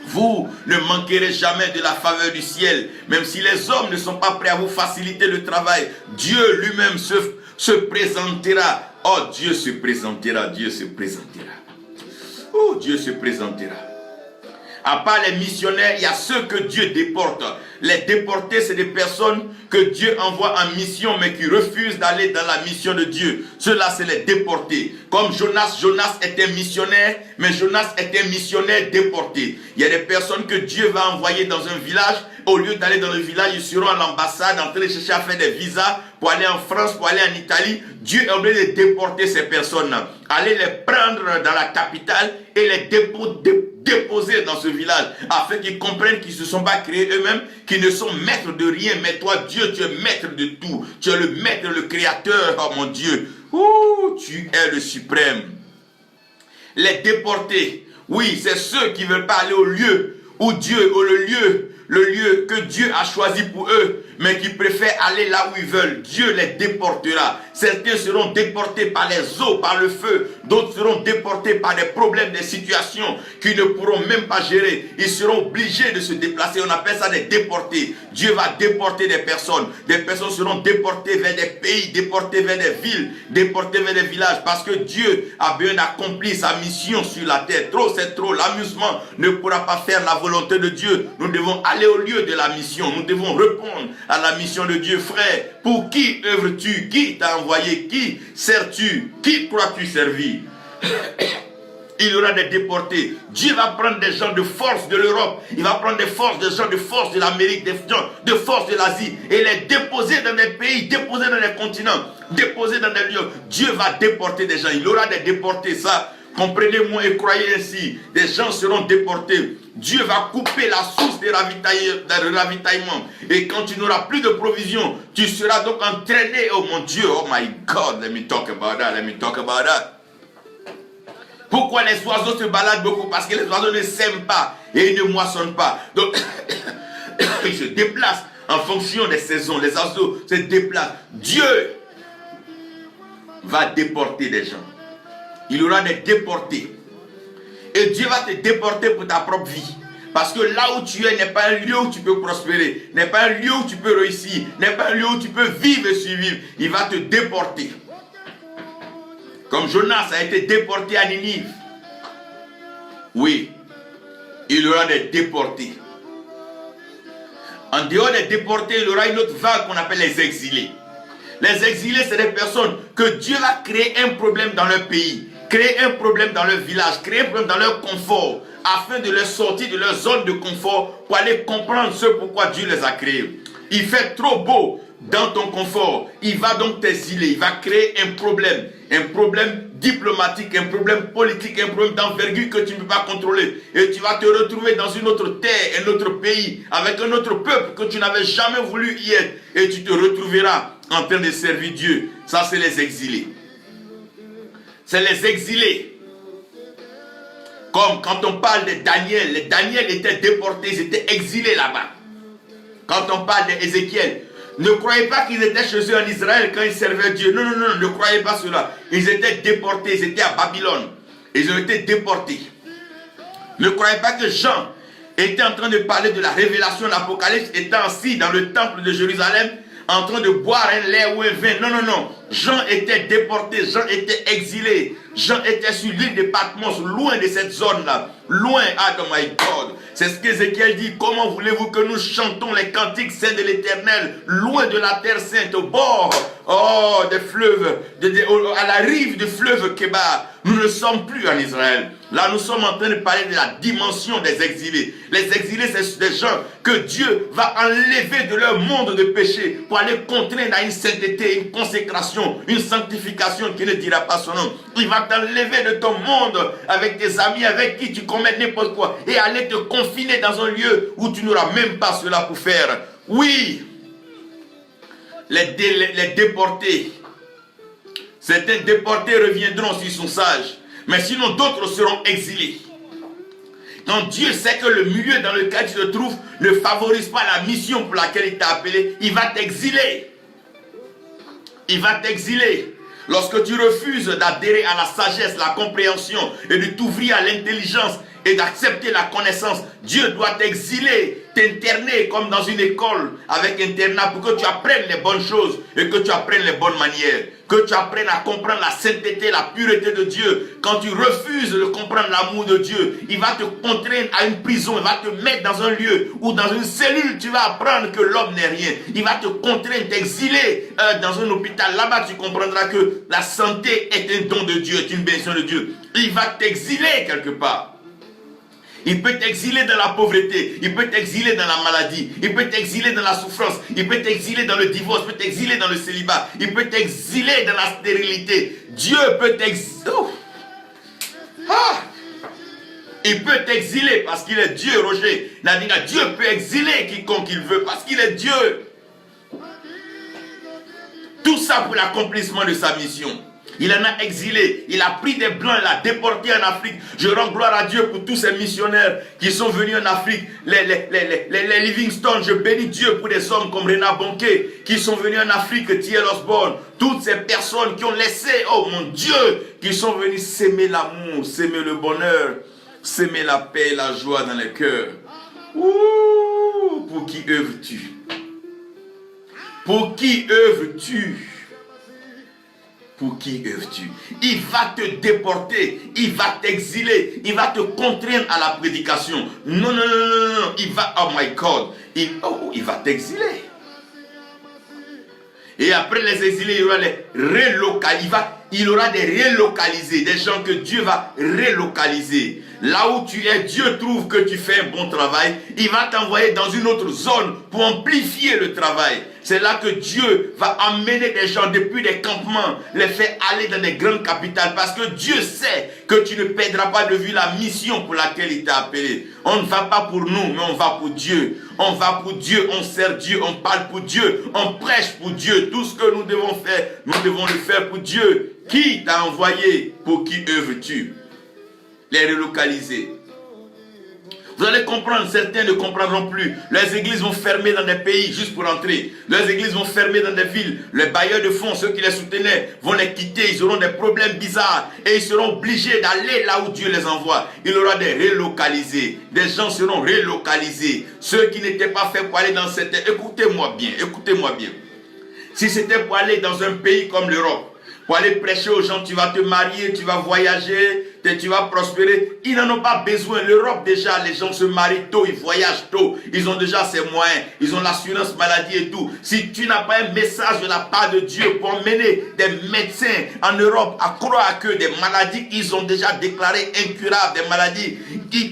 Vous ne manquerez jamais de la faveur du ciel. Même si les hommes ne sont pas prêts à vous faciliter le travail, Dieu lui-même se présentera. Oh, Dieu se présentera, Dieu se présentera. Oh, Dieu se présentera. À part les missionnaires, il y a ceux que Dieu déporte. Les déportés, c'est des personnes que Dieu envoie en mission, mais qui refusent d'aller dans la mission de Dieu. Ceux-là, c'est les déportés. Comme Jonas, Jonas était missionnaire, mais Jonas était missionnaire déporté. Il y a des personnes que Dieu va envoyer dans un village. Au lieu d'aller dans le village, ils seront à l'ambassade en train de chercher à faire des visas pour aller en France, pour aller en Italie. Dieu est obligé de déporter ces personnes. Aller les prendre dans la capitale et les déposer dans ce village afin qu'ils comprennent qu'ils ne se sont pas créés eux-mêmes, qu'ils ne sont maîtres de rien. Mais toi, Dieu, tu es maître de tout. Tu es le maître, le créateur. Oh mon Dieu. Ouh, tu es le suprême. Les déportés, oui, c'est ceux qui ne veulent pas aller au lieu où Dieu, ou le lieu que Dieu a choisi pour eux, mais qui préfèrent aller là où ils veulent. Dieu les déportera. Certains seront déportés par les eaux, par le feu. D'autres seront déportés par des problèmes, des situations qu'ils ne pourront même pas gérer. Ils seront obligés de se déplacer. On appelle ça des déportés. Dieu va déporter des personnes. Des personnes seront déportées vers des pays, déportées vers des villes, déportées vers des villages. Parce que Dieu a bien accompli sa mission sur la terre. Trop, c'est trop. L'amusement ne pourra pas faire la volonté de Dieu. Nous devons aller au lieu de la mission. Nous devons répondre à la mission de Dieu. Frère, pour qui œuvres-tu? Qui t'a envoyé? Qui sers-tu? Qui crois-tu servir? Il y aura des déportés. Dieu va prendre des gens de force de l'Europe. Il va prendre des gens de force de l'Amérique, des gens de force de l'Asie et les déposer dans des pays, déposer dans des continents, déposer dans des lieux. Dieu va déporter des gens. Il y aura des déportés. Ça, comprenez-moi et croyez ainsi. Des gens seront déportés. Dieu va couper la source de ravitaillement. Et quand tu n'auras plus de provisions, tu seras donc entraîné. Oh mon Dieu, oh my God, let me talk about that, let me talk about that. Pourquoi les oiseaux se baladent beaucoup? Parce que les oiseaux ne sèment pas et ils ne moissonnent pas. Donc, ils se déplacent en fonction des saisons. Les oiseaux se déplacent. Dieu va déporter des gens. Il y aura des déportés. Et Dieu va te déporter pour ta propre vie. Parce que là où tu es n'est pas un lieu où tu peux prospérer. N'est pas un lieu où tu peux réussir. N'est pas un lieu où tu peux vivre et survivre. Il va te déporter. Comme Jonas a été déporté à Ninive. Oui, il y aura des déportés. En dehors des déportés, il y aura une autre vague qu'on appelle les exilés. Les exilés, c'est des personnes que Dieu va créer un problème dans leur pays, créer un problème dans leur village, créer un problème dans leur confort, afin de les sortir de leur zone de confort pour aller comprendre ce pourquoi Dieu les a créés. Il fait trop beau dans ton confort. Il va donc t'exiler. Il va créer un problème diplomatique, un problème politique, un problème d'envergure que tu ne peux pas contrôler. Et tu vas te retrouver dans une autre terre, un autre pays, avec un autre peuple que tu n'avais jamais voulu y être. Et tu te retrouveras en train de servir Dieu. Ça, c'est les exilés. C'est les exilés. Comme quand on parle de Daniel. Les Daniel étaient déportés, ils étaient exilés là-bas. Quand on parle d'Ézéchiel, ne croyez pas qu'ils étaient chez eux en Israël quand ils servaient Dieu. Non, non, non, ne croyez pas cela. Ils étaient déportés, ils étaient à Babylone. Ils ont été déportés. Ne croyez pas que Jean était en train de parler de la révélation de l'Apocalypse, étant assis dans le temple de Jérusalem, en train de boire un lait ou un vin. Non, non, non. Jean était déporté, Jean était exilé. Jean était sur l'île de Patmos, loin de cette zone-là. Loin, oh my God. C'est ce qu'Ézéchiel dit. Comment voulez-vous que nous chantons les cantiques saints de l'Éternel, loin de la terre sainte, au bord des fleuves, à la rive du fleuve Kébar. Nous ne sommes plus en Israël. Là, nous sommes en train de parler de la dimension des exilés. Les exilés, c'est des gens que Dieu va enlever de leur monde de péché pour aller contraindre à une sainteté, une consécration, une sanctification qui ne dira pas son nom. Il va t'enlever de ton monde avec tes amis avec qui tu commets n'importe quoi et aller te confiner dans un lieu où tu n'auras même pas cela pour faire. Oui, les déportés. Certains déportés reviendront s'ils sont sages, mais sinon d'autres seront exilés. Quand Dieu sait que le milieu dans lequel tu te trouves ne favorise pas la mission pour laquelle il t'a appelé, il va t'exiler. Il va t'exiler. Lorsque tu refuses d'adhérer à la sagesse, la compréhension et de t'ouvrir à l'intelligence et d'accepter la connaissance, Dieu doit t'exiler, t'interner comme dans une école avec internat pour que tu apprennes les bonnes choses et que tu apprennes les bonnes manières. Que tu apprennes à comprendre la sainteté, la pureté de Dieu. Quand tu refuses de comprendre l'amour de Dieu, il va te contraindre à une prison, il va te mettre dans un lieu ou dans une cellule, tu vas apprendre que l'homme n'est rien. Il va te contraindre, t'exiler dans un hôpital. Là-bas, tu comprendras que la santé est un don de Dieu, est une bénédiction de Dieu. Il va t'exiler quelque part. Il peut t'exiler dans la pauvreté, il peut t'exiler dans la maladie, il peut t'exiler dans la souffrance, il peut t'exiler dans le divorce, il peut t'exiler dans le célibat, il peut t'exiler dans la stérilité. Dieu peut t'exiler. Il peut t'exiler parce qu'il est Dieu, Roger. Dieu peut exiler quiconque il veut parce qu'il est Dieu. Tout ça pour l'accomplissement de sa mission. Il en a exilé, il a pris des blancs, il a déporté en Afrique. Je rends gloire à Dieu pour tous ces missionnaires qui sont venus en Afrique. Les Livingstone, je bénis Dieu pour des hommes comme Rena Bonke qui sont venus en Afrique, T.L. Osborne. Toutes ces personnes qui ont laissé, oh mon Dieu, qui sont venus s'aimer l'amour, s'aimer le bonheur, s'aimer la paix et la joie dans les cœurs. Ouh, pour qui œuvres-tu? Pour qui œuvres-tu? Pour qui œuvres-tu? Il va te déporter, il va t'exiler, il va te contraindre à la prédication. Non, non, non, non, non, il va, oh my God, il va t'exiler. Et après les exilés, il y aura les relocalisés. Il aura des relocalisés, des gens que Dieu va relocaliser. Là où tu es, Dieu trouve que tu fais un bon travail. Il va t'envoyer dans une autre zone pour amplifier le travail. C'est là que Dieu va emmener des gens depuis des campements, les faire aller dans des grandes capitales. Parce que Dieu sait que tu ne perdras pas de vue la mission pour laquelle il t'a appelé. On ne va pas pour nous, mais on va pour Dieu. On va pour Dieu, on sert Dieu, on parle pour Dieu, on prêche pour Dieu. Tout ce que nous devons faire, nous devons le faire pour Dieu. Qui t'a envoyé? Pour qui œuvres-tu? Les relocaliser. Vous allez comprendre, certains ne comprendront plus. Les églises vont fermer dans des pays juste pour entrer. Les églises vont fermer dans des villes. Les bailleurs de fonds, ceux qui les soutenaient, vont les quitter. Ils auront des problèmes bizarres. Et ils seront obligés d'aller là où Dieu les envoie. Il y aura des relocalisés. Des gens seront relocalisés. Ceux qui n'étaient pas faits pour aller dans cette... Écoutez-moi bien, écoutez-moi bien. Si c'était pour aller dans un pays comme l'Europe, pour aller prêcher aux gens, tu vas te marier, tu vas voyager, tu vas prospérer. Ils n'en ont pas besoin. L'Europe, déjà, les gens se marient tôt, ils voyagent tôt. Ils ont déjà ces moyens. Ils ont l'assurance maladie et tout. Si tu n'as pas un message de la part de Dieu pour emmener des médecins en Europe à croire que des maladies qu'ils ont déjà déclarées incurables, des maladies,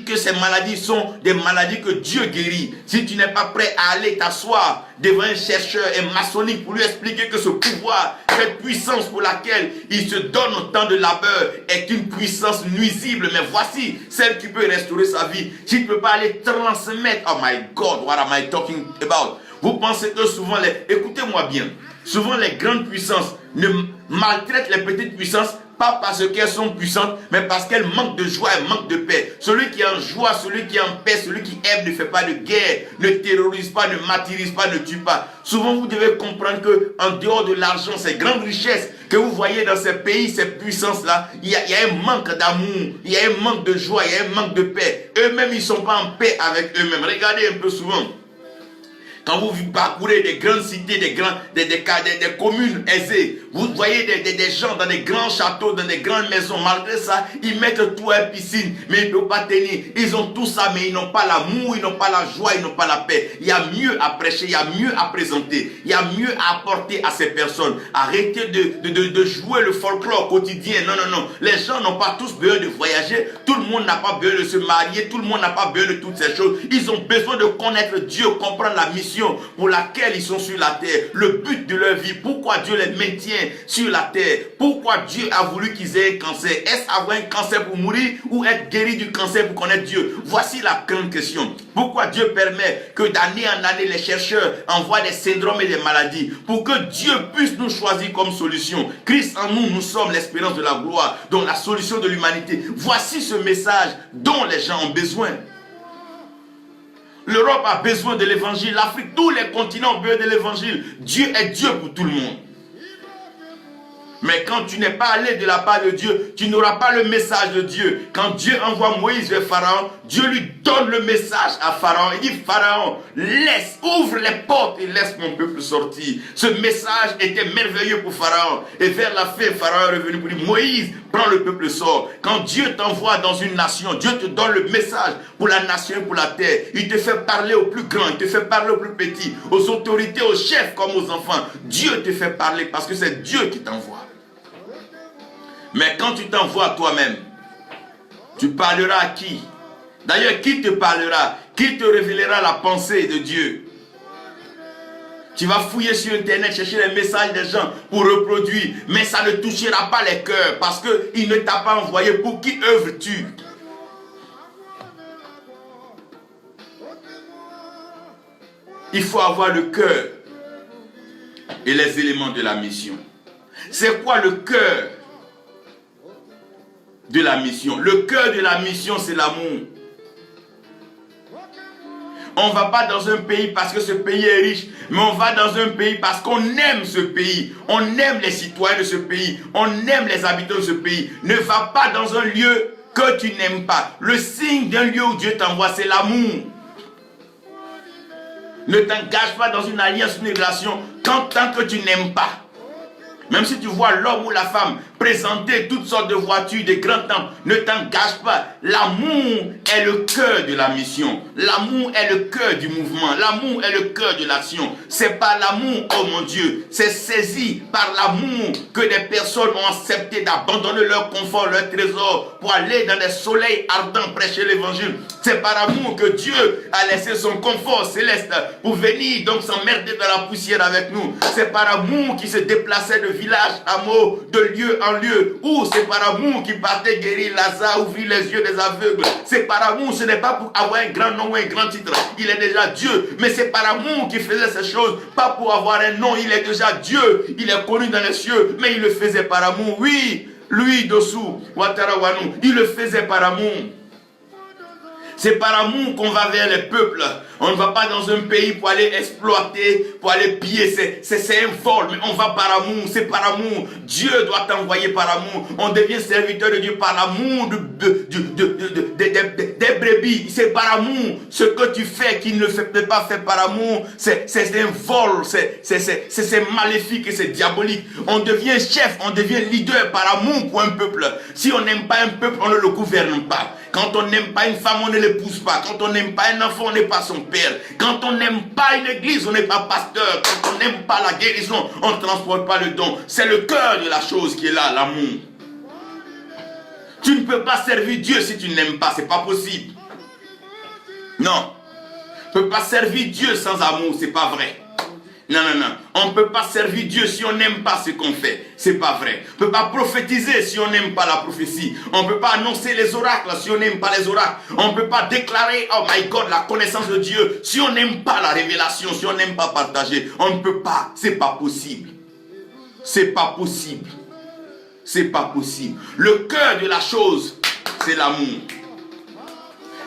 que ces maladies sont des maladies que Dieu guérit. Si tu n'es pas prêt à aller t'asseoir devant un chercheur, un maçonnique pour lui expliquer que ce pouvoir, cette puissance pour laquelle il se donne autant de labeur est une puissance nuisible, mais voici celle qui peut restaurer sa vie. Tu ne peux pas aller transmettre. Oh my God, what am I talking about? Vous pensez que souvent, écoutez-moi bien, souvent les grandes puissances ne maltraitent les petites puissances pas parce qu'elles sont puissantes, mais parce qu'elles manquent de joie et manquent de paix. Celui qui est en joie, celui qui est en paix, celui qui aime ne fait pas de guerre, ne terrorise pas, ne martyrise pas, ne tue pas. Souvent, vous devez comprendre que en dehors de l'argent, ces grandes richesses que vous voyez dans ces pays, ces puissances-là, il y a un manque d'amour, il y a un manque de joie, il y a un manque de paix. Eux-mêmes, ils ne sont pas en paix avec eux-mêmes. Regardez un peu souvent. Quand vous parcourez des grandes cités, des communes aisées, vous voyez des gens dans des grands châteaux, dans des grandes maisons. Malgré ça, ils mettent tout à piscine, mais ils ne peuvent pas tenir. Ils ont tout ça, mais ils n'ont pas l'amour, ils n'ont pas la joie, ils n'ont pas la paix. Il y a mieux à prêcher, il y a mieux à présenter, il y a mieux à apporter à ces personnes. Arrêtez de jouer le folklore quotidien. Non, non, non. Les gens n'ont pas tous besoin de voyager. Tout le monde n'a pas besoin de se marier. Tout le monde n'a pas besoin de toutes ces choses. Ils ont besoin de connaître Dieu, comprendre la mission pour laquelle ils sont sur la terre, le but de leur vie, pourquoi Dieu les maintient sur la terre, pourquoi Dieu a voulu qu'ils aient un cancer. Est-ce avoir un cancer pour mourir ou être guéri du cancer pour connaître Dieu? Voici la grande question. Pourquoi Dieu permet que d'année en année les chercheurs envoient des syndromes et des maladies pour que Dieu puisse nous choisir comme solution? Christ en nous, nous sommes l'espérance de la gloire, donc la solution de l'humanité. Voici ce message dont les gens ont besoin. L'Europe a besoin de l'évangile, l'Afrique, tous les continents ont besoin de l'évangile. Dieu est Dieu pour tout le monde. Mais quand tu n'es pas allé de la part de Dieu, tu n'auras pas le message de Dieu. Quand Dieu envoie Moïse vers Pharaon, Dieu lui donne le message à Pharaon. Il dit, Pharaon, ouvre les portes et laisse mon peuple sortir. Ce message était merveilleux pour Pharaon. Et vers la fin, Pharaon est revenu pour dire, Moïse, prends le peuple, sort. Quand Dieu t'envoie dans une nation, Dieu te donne le message pour la nation et pour la terre. Il te fait parler aux plus grands, il te fait parler aux plus petits, aux autorités, aux chefs comme aux enfants. Dieu te fait parler parce que c'est Dieu qui t'envoie. Mais quand tu t'envoies toi-même, tu parleras à qui? D'ailleurs, qui te parlera? Qui te révélera la pensée de Dieu? Tu vas fouiller sur Internet, chercher les messages des gens pour reproduire, mais ça ne touchera pas les cœurs parce qu'il ne t'a pas envoyé. Pour qui œuvres-tu? Il faut avoir le cœur et les éléments de la mission. C'est quoi le cœur de la mission? Le cœur de la mission, c'est l'amour. On ne va pas dans un pays parce que ce pays est riche, mais on va dans un pays parce qu'on aime ce pays. On aime les citoyens de ce pays. On aime les habitants de ce pays. Ne va pas dans un lieu que tu n'aimes pas. Le signe d'un lieu où Dieu t'envoie, c'est l'amour. Ne t'engage pas dans une alliance, une relation, tant que tu n'aimes pas. Même si tu vois l'homme ou la femme présenter toutes sortes de voitures, des grands temples, ne t'engage pas. L'amour est le cœur de la mission. L'amour est le cœur du mouvement. L'amour est le cœur de l'action. C'est par l'amour, oh mon Dieu, c'est saisi par l'amour que des personnes ont accepté d'abandonner leur confort, leur trésor pour aller dans des soleils ardents prêcher l'évangile. C'est par amour que Dieu a laissé son confort céleste pour venir donc s'emmerder dans la poussière avec nous. C'est par amour qu'il se déplaçait de village à mot, de lieu en lieu. Ou c'est par amour qu'il partait guérir Lazare, ouvrir les yeux des aveugles. C'est par amour, ce n'est pas pour avoir un grand nom ou un grand titre. Il est déjà Dieu. Mais c'est par amour qu'il faisait ces choses. Pas pour avoir un nom, il est déjà Dieu. Il est connu dans les cieux, mais il le faisait par amour. Oui, lui, Dossou, Watarawanou, il le faisait par amour. C'est par amour qu'on va vers les peuples. On ne va pas dans un pays pour aller exploiter, pour aller piller. C'est un vol, mais on va par amour. C'est par amour. Dieu doit t'envoyer par amour. On devient serviteur de Dieu par l'amour des brebis. C'est par amour. Ce que tu fais, qui ne peut pas faire par amour, c'est un vol. C'est maléfique et c'est diabolique. On devient chef, on devient leader par amour pour un peuple. Si on n'aime pas un peuple, on ne le gouverne pas. Quand on n'aime pas une femme, on ne l'épouse pas. Quand on n'aime pas un enfant, on n'est pas son père. Quand on n'aime pas une église, on n'est pas pasteur. Quand on n'aime pas la guérison, on ne transporte pas le don. C'est le cœur de la chose qui est là, l'amour. Tu ne peux pas servir Dieu si tu n'aimes pas, c'est pas possible. Non. Tu ne peux pas servir Dieu sans amour, c'est pas vrai. Non, non, non. On ne peut pas servir Dieu si on n'aime pas ce qu'on fait. C'est pas vrai. On ne peut pas prophétiser si on n'aime pas la prophétie. On ne peut pas annoncer les oracles si on n'aime pas les oracles. On ne peut pas déclarer, oh my God, la connaissance de Dieu si on n'aime pas la révélation, si on n'aime pas partager. On ne peut pas. C'est pas possible. C'est pas possible. C'est pas possible. Le cœur de la chose, c'est l'amour.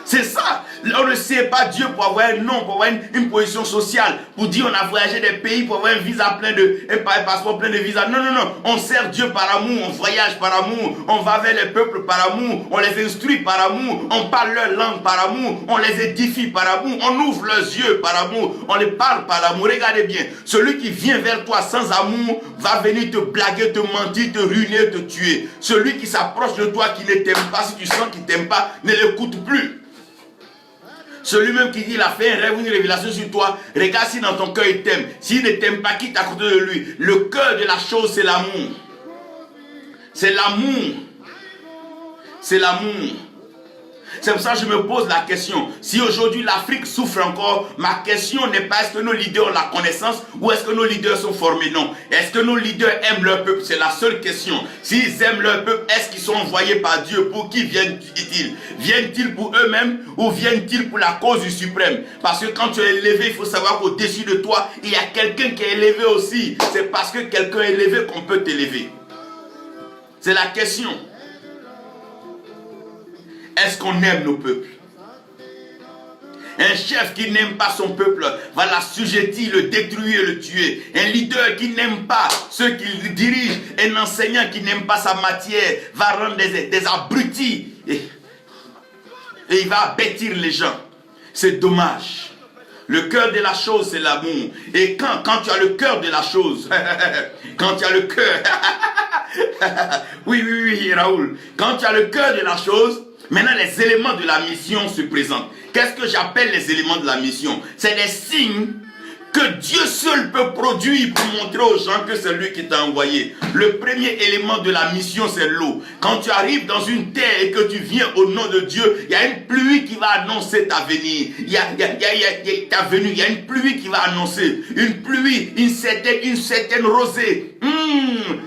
C'est ça. On ne sait pas Dieu pour avoir un nom, pour avoir une position sociale, pour dire on a voyagé des pays pour avoir un visa plein un passeport plein de visas. Non, non, non. On sert Dieu par amour, on voyage par amour, on va vers les peuples par amour, on les instruit par amour, on parle leur langue par amour, on les édifie par amour, on ouvre leurs yeux par amour, on les parle par amour. Regardez bien, celui qui vient vers toi sans amour va venir te blaguer, te mentir, te ruiner, te tuer. Celui qui s'approche de toi, qui ne t'aime pas, si tu sens qu'il ne t'aime pas, ne l'écoute plus. Celui-même qui dit il a fait un rêve, une révélation sur toi, regarde si dans ton cœur il t'aime. S'il ne t'aime pas, quitte à côté de lui. Le cœur de la chose, c'est l'amour. C'est l'amour. C'est l'amour. C'est pour ça que je me pose la question. Si aujourd'hui l'Afrique souffre encore, ma question n'est pas est-ce que nos leaders ont la connaissance ou est-ce que nos leaders sont formés? Non. Est-ce que nos leaders aiment leur peuple? C'est la seule question. S'ils aiment leur peuple, est-ce qu'ils sont envoyés par Dieu? Pour qui viennent-ils? Viennent-ils pour eux-mêmes ou viennent-ils pour la cause du suprême? Parce que quand tu es élevé, il faut savoir qu'au-dessus de toi, il y a quelqu'un qui est élevé aussi. C'est parce que quelqu'un est élevé qu'on peut t'élever. C'est la question. Est-ce qu'on aime nos peuples? Un chef qui n'aime pas son peuple va l'assujettir, le détruire, le tuer. Un leader qui n'aime pas ceux qu'il dirige, un enseignant qui n'aime pas sa matière, va rendre des abrutis. Et il va bêtir les gens. C'est dommage. Le cœur de la chose, c'est l'amour. Et quand tu as le cœur de la chose, quand tu as le cœur, oui, Raoul, quand tu as le cœur de la chose, maintenant, les éléments de la mission se présentent. Qu'est-ce que j'appelle les éléments de la mission? C'est des signes que Dieu seul peut produire pour montrer aux gens que c'est lui qui t'a envoyé. Le premier élément de la mission, c'est l'eau. Quand tu arrives dans une terre et que tu viens au nom de Dieu, il y a une pluie qui va annoncer ta venue. Il y a une pluie qui va annoncer. Une pluie, une certaine rosée.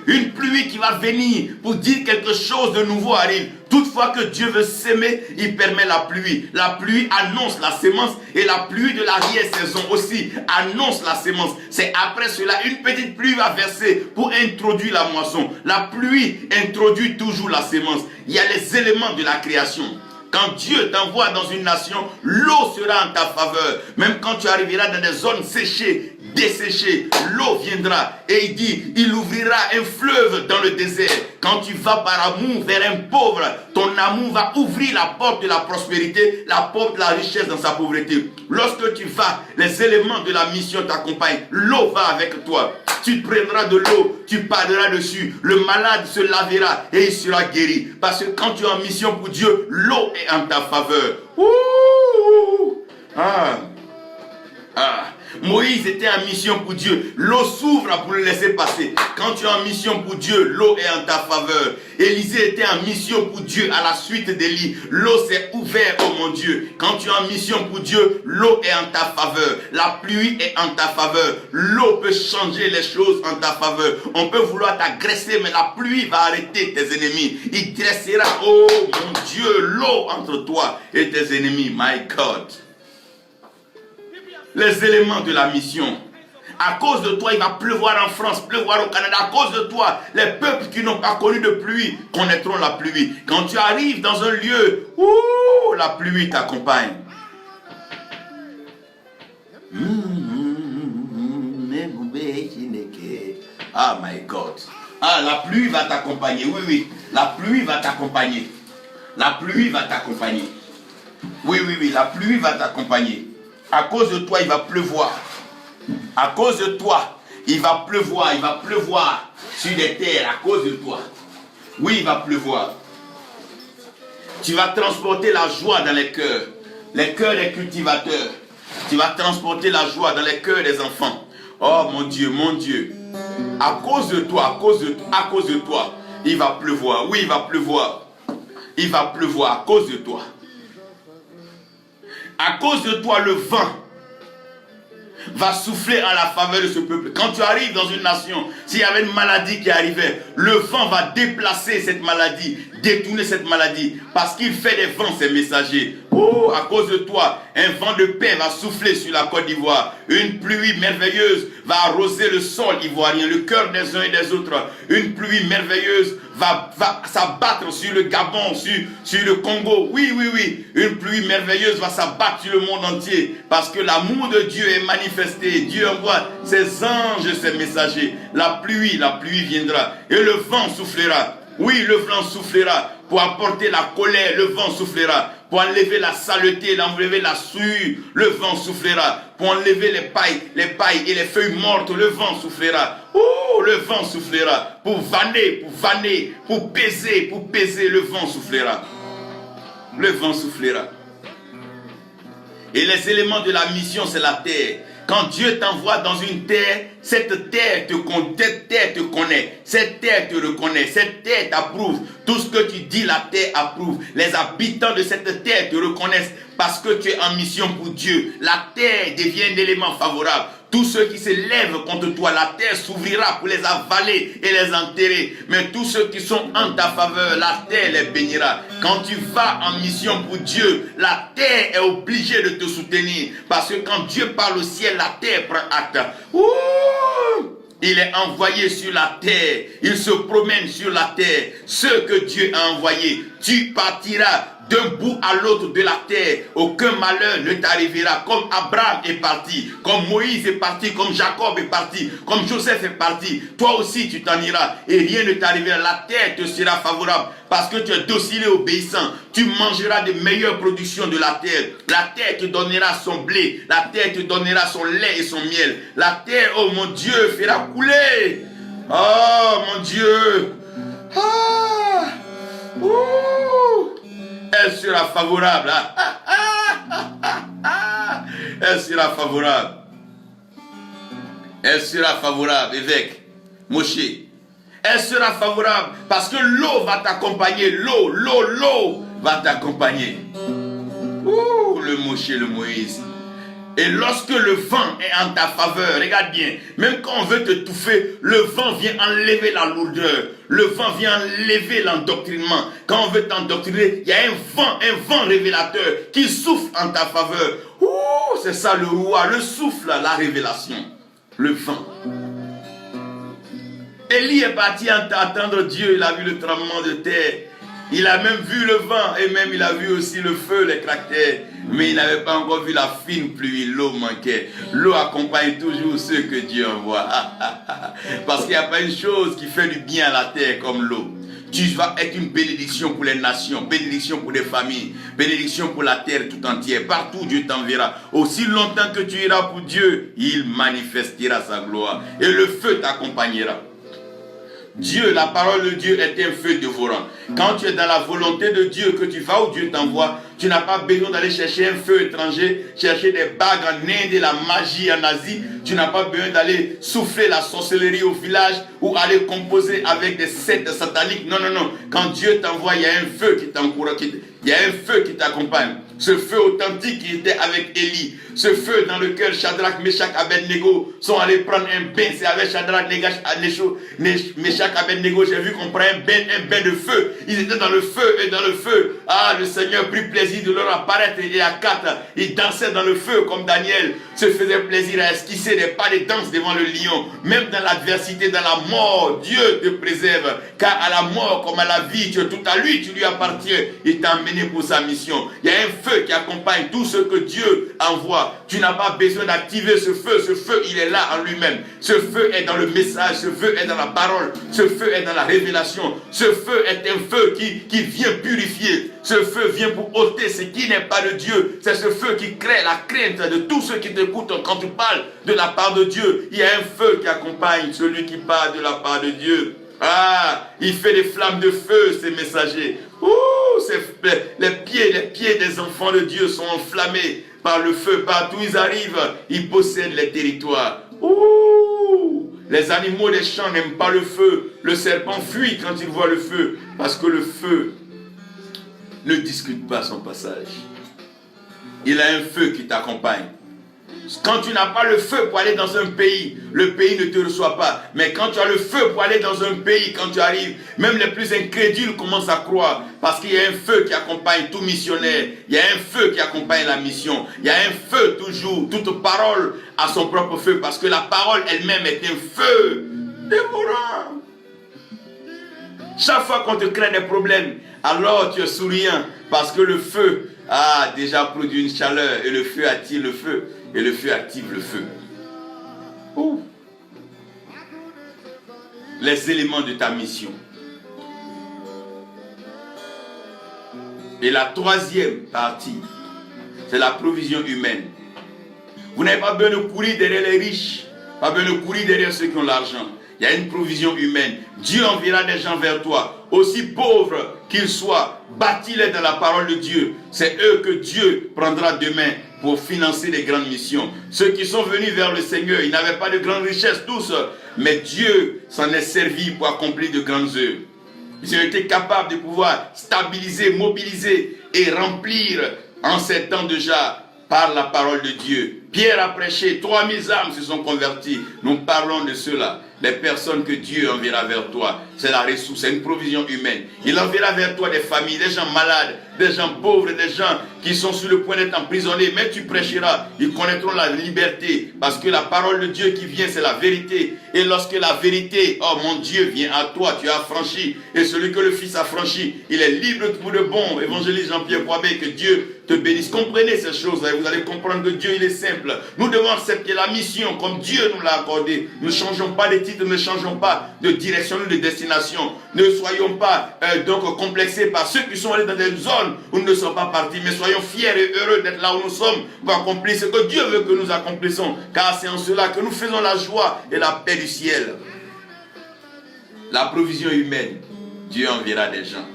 Une pluie qui va venir pour dire quelque chose de nouveau arrive. Toutefois que Dieu veut s'aimer, il permet la pluie. La pluie annonce la sémence et la pluie de l'arrière-saison aussi annonce la sémence. C'est après cela, une petite pluie va verser pour introduire la moisson. La pluie introduit toujours la sémence. Il y a les éléments de la création. Quand Dieu t'envoie dans une nation, l'eau sera en ta faveur. Même quand tu arriveras dans des zones séchées, desséchées, l'eau viendra. Et il dit, il ouvrira un fleuve dans le désert. Quand tu vas par amour vers un pauvre, ton amour va ouvrir la porte de la prospérité, la porte de la richesse dans sa pauvreté. Lorsque tu vas, les éléments de la mission t'accompagnent. L'eau va avec toi. Tu prendras de l'eau, tu parleras dessus. Le malade se lavera et il sera guéri. Parce que quand tu es en mission pour Dieu, l'eau est en ta faveur. Moïse était en mission pour Dieu. L'eau s'ouvre pour le laisser passer. Quand tu es en mission pour Dieu, l'eau est en ta faveur. Élisée était en mission pour Dieu à la suite d'Élie. L'eau s'est ouverte, oh mon Dieu. Quand tu es en mission pour Dieu, l'eau est en ta faveur. La pluie est en ta faveur. L'eau peut changer les choses en ta faveur. On peut vouloir t'agresser, mais la pluie va arrêter tes ennemis. Il dressera, oh mon Dieu, l'eau entre toi et tes ennemis. My God. Les éléments de la mission. À cause de toi, il va pleuvoir en France, pleuvoir au Canada. À cause de toi, les peuples qui n'ont pas connu de pluie connaîtront la pluie. Quand tu arrives dans un lieu où la pluie t'accompagne. Ah my God. Ah, la pluie va t'accompagner. Oui. La pluie va t'accompagner. La pluie va t'accompagner. Oui. La pluie va t'accompagner. À cause de toi, il va pleuvoir. À cause de toi, il va pleuvoir. Il va pleuvoir sur des terres à cause de toi. Oui, il va pleuvoir. Tu vas transporter la joie dans les cœurs des cultivateurs. Tu vas transporter la joie dans les cœurs des enfants. Oh mon Dieu, mon Dieu. À cause de toi, à cause de toi, il va pleuvoir. Oui, il va pleuvoir. Il va pleuvoir à cause de toi. À cause de toi, le vent va souffler en la faveur de ce peuple. Quand tu arrives dans une nation, s'il y avait une maladie qui arrivait, le vent va déplacer cette maladie, détourner cette maladie, parce qu'il fait des vents ses messagers. Oh, à cause de toi, un vent de paix va souffler sur la Côte d'Ivoire. Une pluie merveilleuse va arroser le sol ivoirien, le cœur des uns et des autres. Une pluie merveilleuse va s'abattre sur le Gabon, sur le Congo. Oui, oui, oui. Une pluie merveilleuse va s'abattre sur le monde entier. Parce que l'amour de Dieu est manifesté. Dieu envoie ses anges, ses messagers. La pluie viendra. Et le vent soufflera. Oui, le vent soufflera. Pour apporter la colère, le vent soufflera. Pour enlever la saleté, enlever la souillure, le vent soufflera. Pour enlever les pailles et les feuilles mortes, le vent soufflera. Oh, le vent soufflera. Pour vanner, pour baiser, le vent soufflera. Le vent soufflera. Et les éléments de la mission, c'est la terre. Quand Dieu t'envoie dans une terre, cette terre te connaît, cette terre te reconnaît, cette terre t'approuve. Tout ce que tu dis, la terre approuve. Les habitants de cette terre te reconnaissent parce que tu es en mission pour Dieu. La terre devient un élément favorable. Tous ceux qui se lèvent contre toi, la terre s'ouvrira pour les avaler et les enterrer. Mais tous ceux qui sont en ta faveur, la terre les bénira. Quand tu vas en mission pour Dieu, la terre est obligée de te soutenir. Parce que quand Dieu parle au ciel, la terre prend acte. Ouh! Il est envoyé sur la terre. Il se promène sur la terre. Ce que Dieu a envoyé, tu partiras d'un bout à l'autre de la terre. Aucun malheur ne t'arrivera. Comme Abraham est parti, comme Moïse est parti, comme Jacob est parti, comme Joseph est parti. Toi aussi tu t'en iras et rien ne t'arrivera. La terre te sera favorable parce que tu es docile et obéissant. Tu mangeras de meilleures productions de la terre. La terre te donnera son blé. La terre te donnera son lait et son miel. La terre, oh mon Dieu, fera couler. Oh mon Dieu. Ah. Ouh. Elle sera favorable. Elle sera favorable. Elle sera favorable, évêque Moshe. Elle sera favorable parce que l'eau va t'accompagner. L'eau va t'accompagner. Ouh, le Moshe, le Moïse. Et lorsque le vent est en ta faveur, regarde bien, même quand on veut te touffer, le vent vient enlever la lourdeur. Le vent vient enlever l'endoctrinement. Quand on veut t'endoctriner, il y a un vent révélateur qui souffle en ta faveur. Ouh, c'est ça le roi, le souffle, la révélation. Le vent. Élie est parti attendre Dieu, il a vu le tremblement de terre. Il a même vu le vent et même il a vu aussi le feu, les caractères. Mais il n'avait pas encore vu la fine pluie, l'eau manquait. L'eau accompagne toujours ceux que Dieu envoie. Parce qu'il n'y a pas une chose qui fait du bien à la terre comme l'eau. Tu vas être une bénédiction pour les nations, bénédiction pour les familles, bénédiction pour la terre tout entière. Partout Dieu t'enverra. Aussi longtemps que tu iras pour Dieu, il manifestera sa gloire. Et le feu t'accompagnera. Dieu, la parole de Dieu est un feu dévorant. Quand tu es dans la volonté de Dieu, que tu vas où Dieu t'envoie, tu n'as pas besoin d'aller chercher un feu étranger, chercher des bagues en Inde et la magie en Asie. Tu n'as pas besoin d'aller souffler la sorcellerie au village ou aller composer avec des sectes sataniques. Non, non, non. Quand Dieu t'envoie, il y a un feu qui t'encourage, il y a un feu qui t'accompagne. Ce feu authentique qui était avec Élie. Ce feu dans lequel Shadrach, Meshach, Abednego sont allés prendre un bain. C'est avec Shadrach, Meshach, Abednego. J'ai vu qu'on prend un bain de feu. Ils étaient dans le feu et dans le feu. Ah, le Seigneur prit plaisir de leur apparaître. Et à 4, ils dansaient dans le feu comme Daniel se faisait plaisir à esquisser des pas de danse devant le lion. Même dans l'adversité, dans la mort, Dieu te préserve. Car à la mort comme à la vie, tu es tout à lui, tu lui appartiens. Il t'a emmené pour sa mission. Il y a un feu qui accompagne tout ce que Dieu envoie. Tu n'as pas besoin d'activer ce feu. Ce feu, il est là en lui-même. Ce feu est dans le message. Ce feu est dans la parole. Ce feu est dans la révélation. Ce feu est un feu qui vient purifier. Ce feu vient pour ôter ce qui n'est pas de Dieu. C'est ce feu qui crée la crainte de tous ceux qui t'écoutent quand tu parles de la part de Dieu. Il y a un feu qui accompagne celui qui parle de la part de Dieu. Ah, il fait des flammes de feu, ces messagers. Ouh, les pieds des enfants de Dieu sont enflammés par le feu. Partout ils arrivent, ils possèdent les territoires. Ouh, les animaux des champs n'aiment pas le feu. Le serpent fuit quand il voit le feu. Parce que le feu ne discute pas son passage. Il a un feu qui t'accompagne. Quand tu n'as pas le feu pour aller dans un pays, le pays ne te reçoit pas. Mais quand tu as le feu pour aller dans un pays, quand tu arrives, même les plus incrédules commencent à croire. Parce qu'il y a un feu qui accompagne tout missionnaire. Il y a un feu qui accompagne la mission. Il y a un feu toujours. Toute parole a son propre feu. Parce que la parole elle-même est un feu dévorant. Chaque fois qu'on te crée des problèmes, alors tu es souriant. Parce que le feu a déjà produit une chaleur. Et le feu attire le feu. Et le feu active le feu. Ouh. Les éléments de ta mission. Et la troisième partie, c'est la provision humaine. Vous n'avez pas besoin de courir derrière les riches, pas besoin de courir derrière ceux qui ont l'argent. Il y a une provision humaine. Dieu enverra des gens vers toi, aussi pauvres qu'ils soient. Bâtis-les dans la parole de Dieu. C'est eux que Dieu prendra demain pour financer les grandes missions. Ceux qui sont venus vers le Seigneur, ils n'avaient pas de grandes richesses tous, mais Dieu s'en est servi pour accomplir de grandes œuvres. Ils ont été capables de pouvoir stabiliser, mobiliser et remplir en ces temps déjà par la parole de Dieu. Pierre a prêché, 3000 âmes se sont converties. Nous parlons de cela. Les personnes que Dieu enverra vers toi, c'est la ressource, c'est une provision humaine. Il enverra vers toi des familles, des gens malades, des gens pauvres, des gens qui sont sur le point d'être emprisonnés. Mais tu prêcheras, ils connaîtront la liberté. Parce que la parole de Dieu qui vient, c'est la vérité. Et lorsque la vérité, oh mon Dieu, vient à toi, tu as franchi. Et celui que le Fils a franchi, il est libre pour de bon. Évangéliste Jean-Pierre Boisbé, que Dieu te bénisse. Comprenez ces choses-là et vous allez comprendre que Dieu, il est simple. Nous devons accepter la mission comme Dieu nous l'a accordée. Ne changeons pas les titres, ne changeons pas de direction ou de destination. Ne soyons pas donc complexés par ceux qui sont allés dans des zones où nous ne sommes pas partis, mais soyons fiers et heureux d'être là où nous sommes pour accomplir ce que Dieu veut que nous accomplissons. Car c'est en cela que nous faisons la joie et la paix du ciel. La provision humaine, Dieu enverra des gens.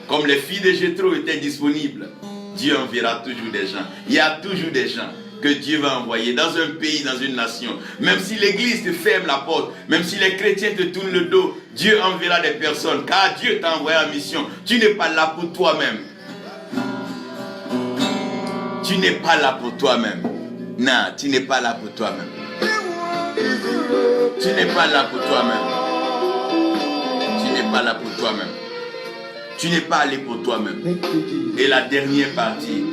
Comme les filles de Jéthro étaient disponibles, Dieu enverra toujours des gens. Il y a toujours des gens que Dieu va envoyer dans un pays, dans une nation. Même si l'église te ferme la porte, même si les chrétiens te tournent le dos, Dieu enverra des personnes, car Dieu t'a envoyé en mission. Tu n'es pas là pour toi-même. Tu n'es pas là pour toi-même. Non, tu n'es pas là pour toi-même. Tu n'es pas là pour toi-même. Tu n'es pas là pour toi-même. Tu n'es pas allé pour toi-même. Et la dernière partie,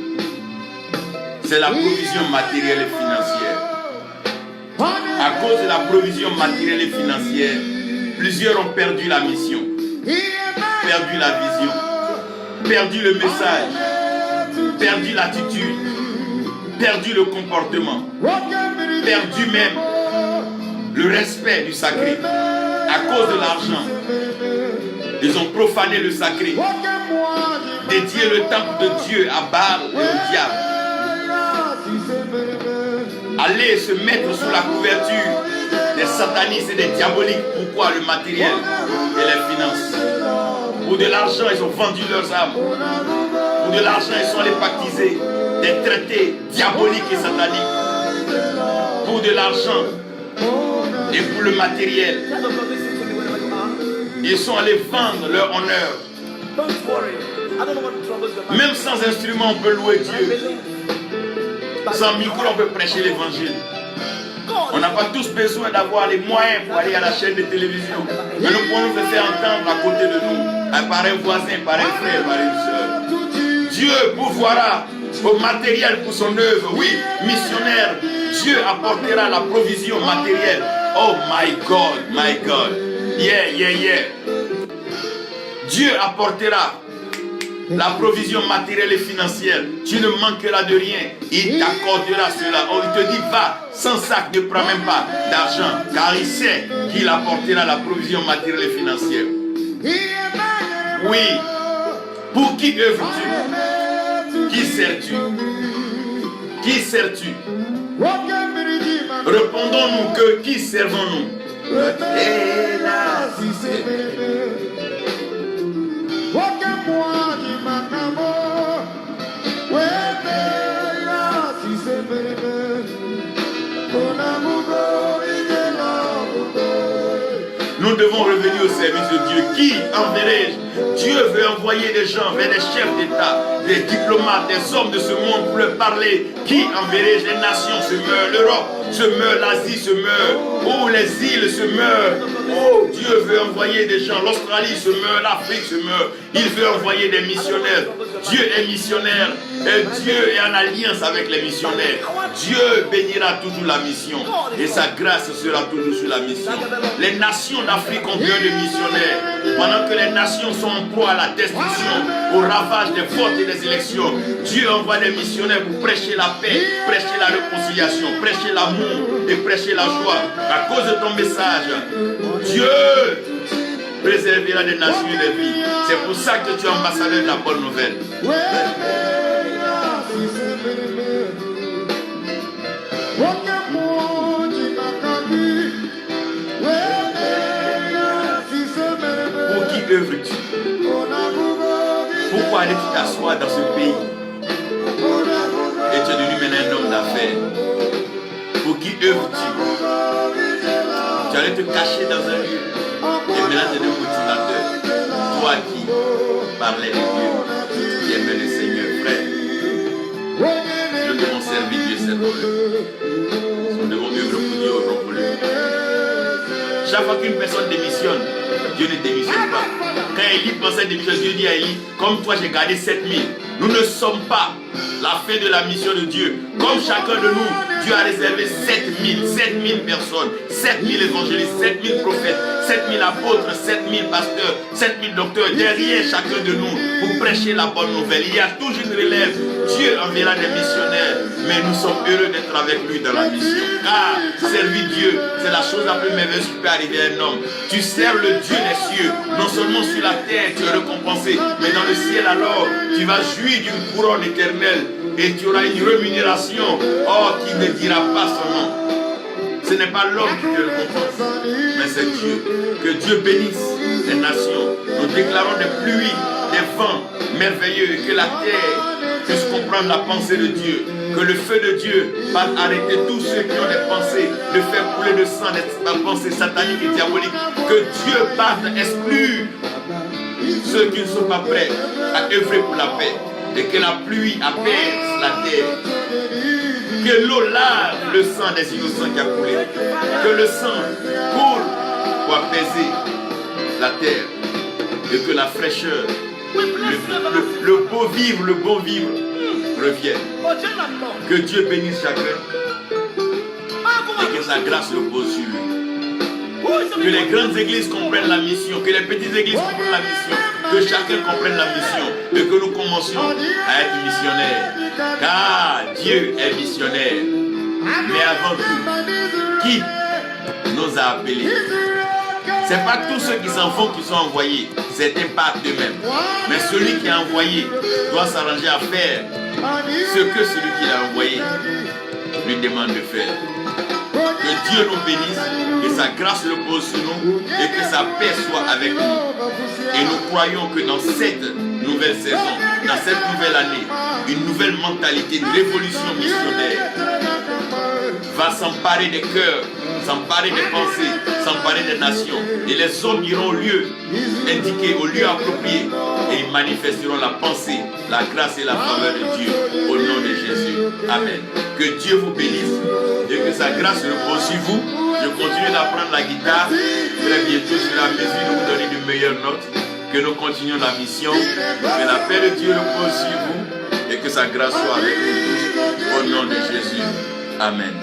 c'est la provision matérielle et financière. À cause de la provision matérielle et financière, plusieurs ont perdu la mission, perdu la vision, perdu le message, perdu l'attitude, perdu le comportement, perdu même le respect du sacré. À cause de l'argent, ils ont profané le sacré, dédié le temple de Dieu à Baal et au diable. Aller se mettre sous la couverture des satanistes et des diaboliques. Pourquoi? Le matériel et les finances. Pour de l'argent, ils ont vendu leurs âmes. Pour de l'argent, ils sont allés pactiser des traités diaboliques et sataniques. Pour de l'argent et pour le matériel, ils sont allés vendre leur honneur. Même sans instrument, on peut louer Dieu. Sans micro, on peut prêcher l'évangile. On n'a pas tous besoin d'avoir les moyens pour aller à la chaîne de télévision. Mais nous pouvons nous faire entendre à côté de nous, par un voisin, par un frère, par une soeur. Dieu pourvoira au matériel pour son œuvre. Oui, missionnaire, Dieu apportera la provision matérielle. Oh my God, my God. Yeah, yeah, yeah. Dieu apportera la provision matérielle et financière. Tu ne manqueras de rien. Il t'accordera cela. Oh, il te dit, va, sans sac, ne prends même pas d'argent. Car il sait qu'il apportera la provision matérielle et financière. Oui. Pour qui œuvres-tu? Qui sers-tu? Qui sers-tu? Répondons-nous que qui servons-nous? Nous Nous devons revenir au service de Dieu. Qui enverrai-je? Dieu veut envoyer des gens vers des chefs d'État, des diplomates, des hommes de ce monde pour leur parler. Qui enverrai-je? Les nations se meurent, l'Europe se meurt, l'Asie se meurt, oh, les îles se meurent. Oh, Dieu veut envoyer des gens. L'Australie se meurt, l'Afrique se meurt. Il veut envoyer des missionnaires. Dieu est missionnaire et Dieu est en alliance avec les missionnaires. Dieu bénira toujours la mission et sa grâce sera toujours sur la mission. Les nations d'Afrique ont besoin de missionnaires. Pendant que les nations sont en proie à la destruction, au ravage des votes et des élections, Dieu envoie des missionnaires pour prêcher la paix, prêcher la réconciliation, prêcher l'amour et prêcher la joie. À cause de ton message, Dieu préservera des nations et des vies. C'est pour ça que tu es ambassadeur de la bonne nouvelle. Pour qui œuvres-tu? Pourquoi aller t'asseoir dans ce pays? Et tu es devenu maintenant un homme d'affaires. Pour qui œuvres-tu? Tu allais te cacher dans un lieu. Et maintenant tu es un motivateur. Toi qui parlais de Dieu, qui aimais le Seigneur, frère. Nous devons servir Dieu cette heure. Nous devons œuvrer pour Dieu au pour lui. Chaque fois qu'une personne démissionne, Dieu ne démissionne pas. Quand Élie pensait démissionner, Dieu dit à Élie, comme toi j'ai gardé 7000. Nous ne sommes pas la fin de la mission de Dieu. Comme chacun de nous, Dieu a réservé 7000 personnes, 7000 évangélistes, 7000 prophètes, 7000 apôtres, 7000 pasteurs, 7000 docteurs derrière chacun de nous pour prêcher la bonne nouvelle. Il y a toujours une relève. Dieu enverra des missionnaires, mais nous sommes heureux d'être avec lui dans la mission. Car servir Dieu, c'est la chose la plus merveilleuse qui peut arriver à un homme. Tu sers le Dieu des cieux. Non seulement sur la terre, tu es récompensé, mais dans le ciel alors, tu vas jouir d'une couronne éternelle et tu auras une rémunération, qui ne dira pas son nom. Ce n'est pas l'homme qui te récompense, mais c'est Dieu. Que Dieu bénisse les nations. Nous déclarons des pluies, des vents merveilleux, que la terre puisse comprendre la pensée de Dieu. Que le feu de Dieu va arrêter tous ceux qui ont des pensées, de faire couler le sang, des pensées sataniques et diaboliques. Que Dieu parte exclure ceux qui ne sont pas prêts à œuvrer pour la paix. Et que la pluie apaise la terre. Que l'eau lave le sang des innocents qui a coulé. Que le sang coule pour apaiser la terre. Et que la fraîcheur, le beau vivre, le bon vivre revienne. Que Dieu bénisse chacun. Et que sa grâce repose sur lui. Que les grandes églises comprennent la mission. Que les petites églises comprennent la mission. Que chacun comprenne la mission et que nous commencions à être missionnaires. Car Dieu est missionnaire. Mais avant tout, qui nous a appelés? Ce n'est pas tous ceux qui s'en vont qui sont envoyés. Certains partent d'eux-mêmes. Mais celui qui a envoyé doit s'arranger à faire ce que celui qui l'a envoyé lui demande de faire. Que Dieu nous bénisse, que sa grâce repose sur nous et que sa paix soit avec nous. Et nous croyons que dans cette nouvelle saison, dans cette nouvelle année, une nouvelle mentalité, une révolution missionnaire va s'emparer des cœurs, s'emparer des pensées, s'emparer des nations. Et les hommes iront au lieu indiqué, au lieu approprié. Et ils manifesteront la pensée, la grâce et la faveur de Dieu au nom de Jésus. Amen. Que Dieu vous bénisse et que sa grâce repose sur vous. Je continue d'apprendre la guitare. Très bientôt, sur la mesure de vous donner de meilleures notes. Que nous continuions la mission. Que la paix de Dieu repose sur vous et que sa grâce soit avec nous tous. Au nom de Jésus. Amen.